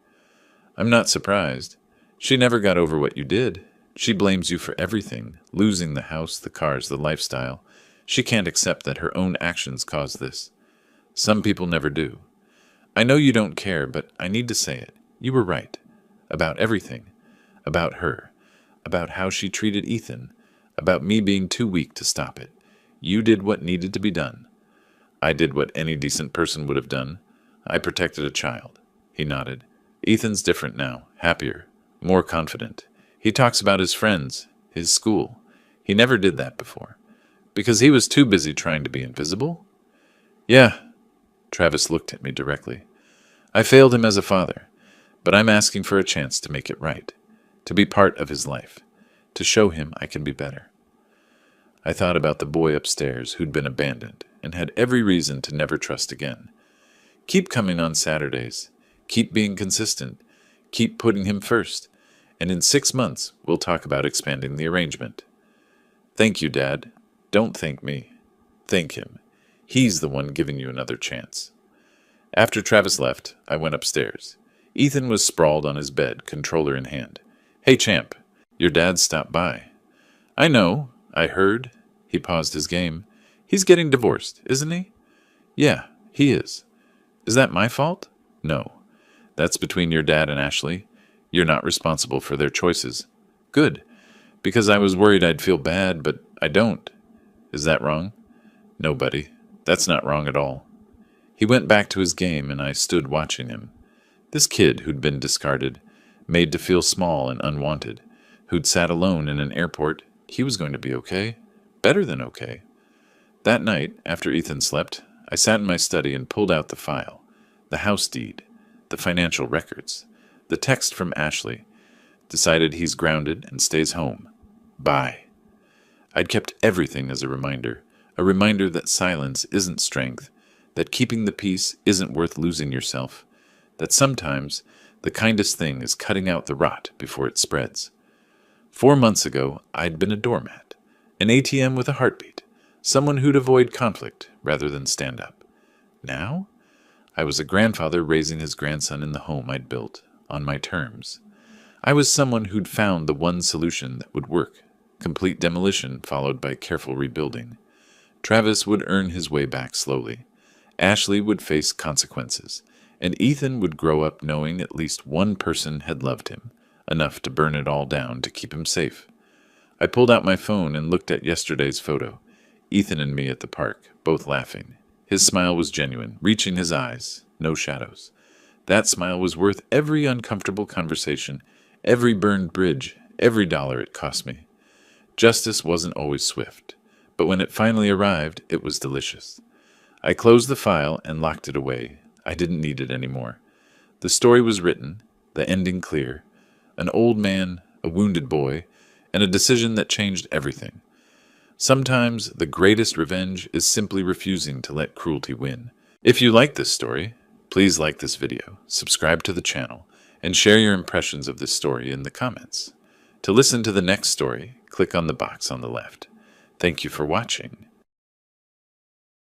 I'm not surprised. She never got over what you did. She blames you for everything, losing the house, the cars, the lifestyle. She can't accept that her own actions caused this. Some people never do. I know you don't care, but I need to say it. You were right. About everything. About her. About how she treated Ethan. About me being too weak to stop it. You did what needed to be done. I did what any decent person would have done. I protected a child. He nodded. Ethan's different now, happier, more confident. He talks about his friends, his school. He never did that before. Because he was too busy trying to be invisible? Yeah. Travis looked at me directly. I failed him as a father, but I'm asking for a chance to make it right, to be part of his life, to show him I can be better. I thought about the boy upstairs who'd been abandoned and had every reason to never trust again. Keep coming on Saturdays. Keep being consistent. Keep putting him first. And in 6 months, we'll talk about expanding the arrangement. Thank you, Dad. Don't thank me. Thank him. He's the one giving you another chance. After Travis left, I went upstairs. Ethan was sprawled on his bed, controller in hand. Hey, champ, your dad stopped by. I know. I heard. He paused his game. He's getting divorced, isn't he? Yeah, he is. Is that my fault? No. That's between your dad and Ashley. You're not responsible for their choices. Good. Because I was worried I'd feel bad, but I don't. Is that wrong? No, buddy. That's not wrong at all. He went back to his game, and I stood watching him. This kid who'd been discarded, made to feel small and unwanted, who'd sat alone in an airport, he was going to be okay. Better than okay. That night, after Ethan slept, I sat in my study and pulled out the file, the house deed, the financial records, the text from Ashley, decided he's grounded and stays home. Bye. I'd kept everything as a reminder that silence isn't strength, that keeping the peace isn't worth losing yourself, that sometimes the kindest thing is cutting out the rot before it spreads. 4 months ago, I'd been a doormat, an ATM with a heartbeat, someone who'd avoid conflict rather than stand up. Now, I was a grandfather raising his grandson in the home I'd built, on my terms. I was someone who'd found the one solution that would work, complete demolition followed by careful rebuilding. Travis would earn his way back slowly. Ashley would face consequences, and Ethan would grow up knowing at least one person had loved him, enough to burn it all down to keep him safe. I pulled out my phone and looked at yesterday's photo. Ethan and me at the park, both laughing. His smile was genuine, reaching his eyes, no shadows. That smile was worth every uncomfortable conversation, every burned bridge, every dollar it cost me. Justice wasn't always swift, but when it finally arrived, it was delicious. I closed the file and locked it away. I didn't need it anymore. The story was written, the ending clear. An old man, a wounded boy, and a decision that changed everything. Sometimes the greatest revenge is simply refusing to let cruelty win. If you like this story, please like this video, subscribe to the channel, and share your impressions of this story in the comments. To listen to the next story, click on the box on the left. Thank you for watching,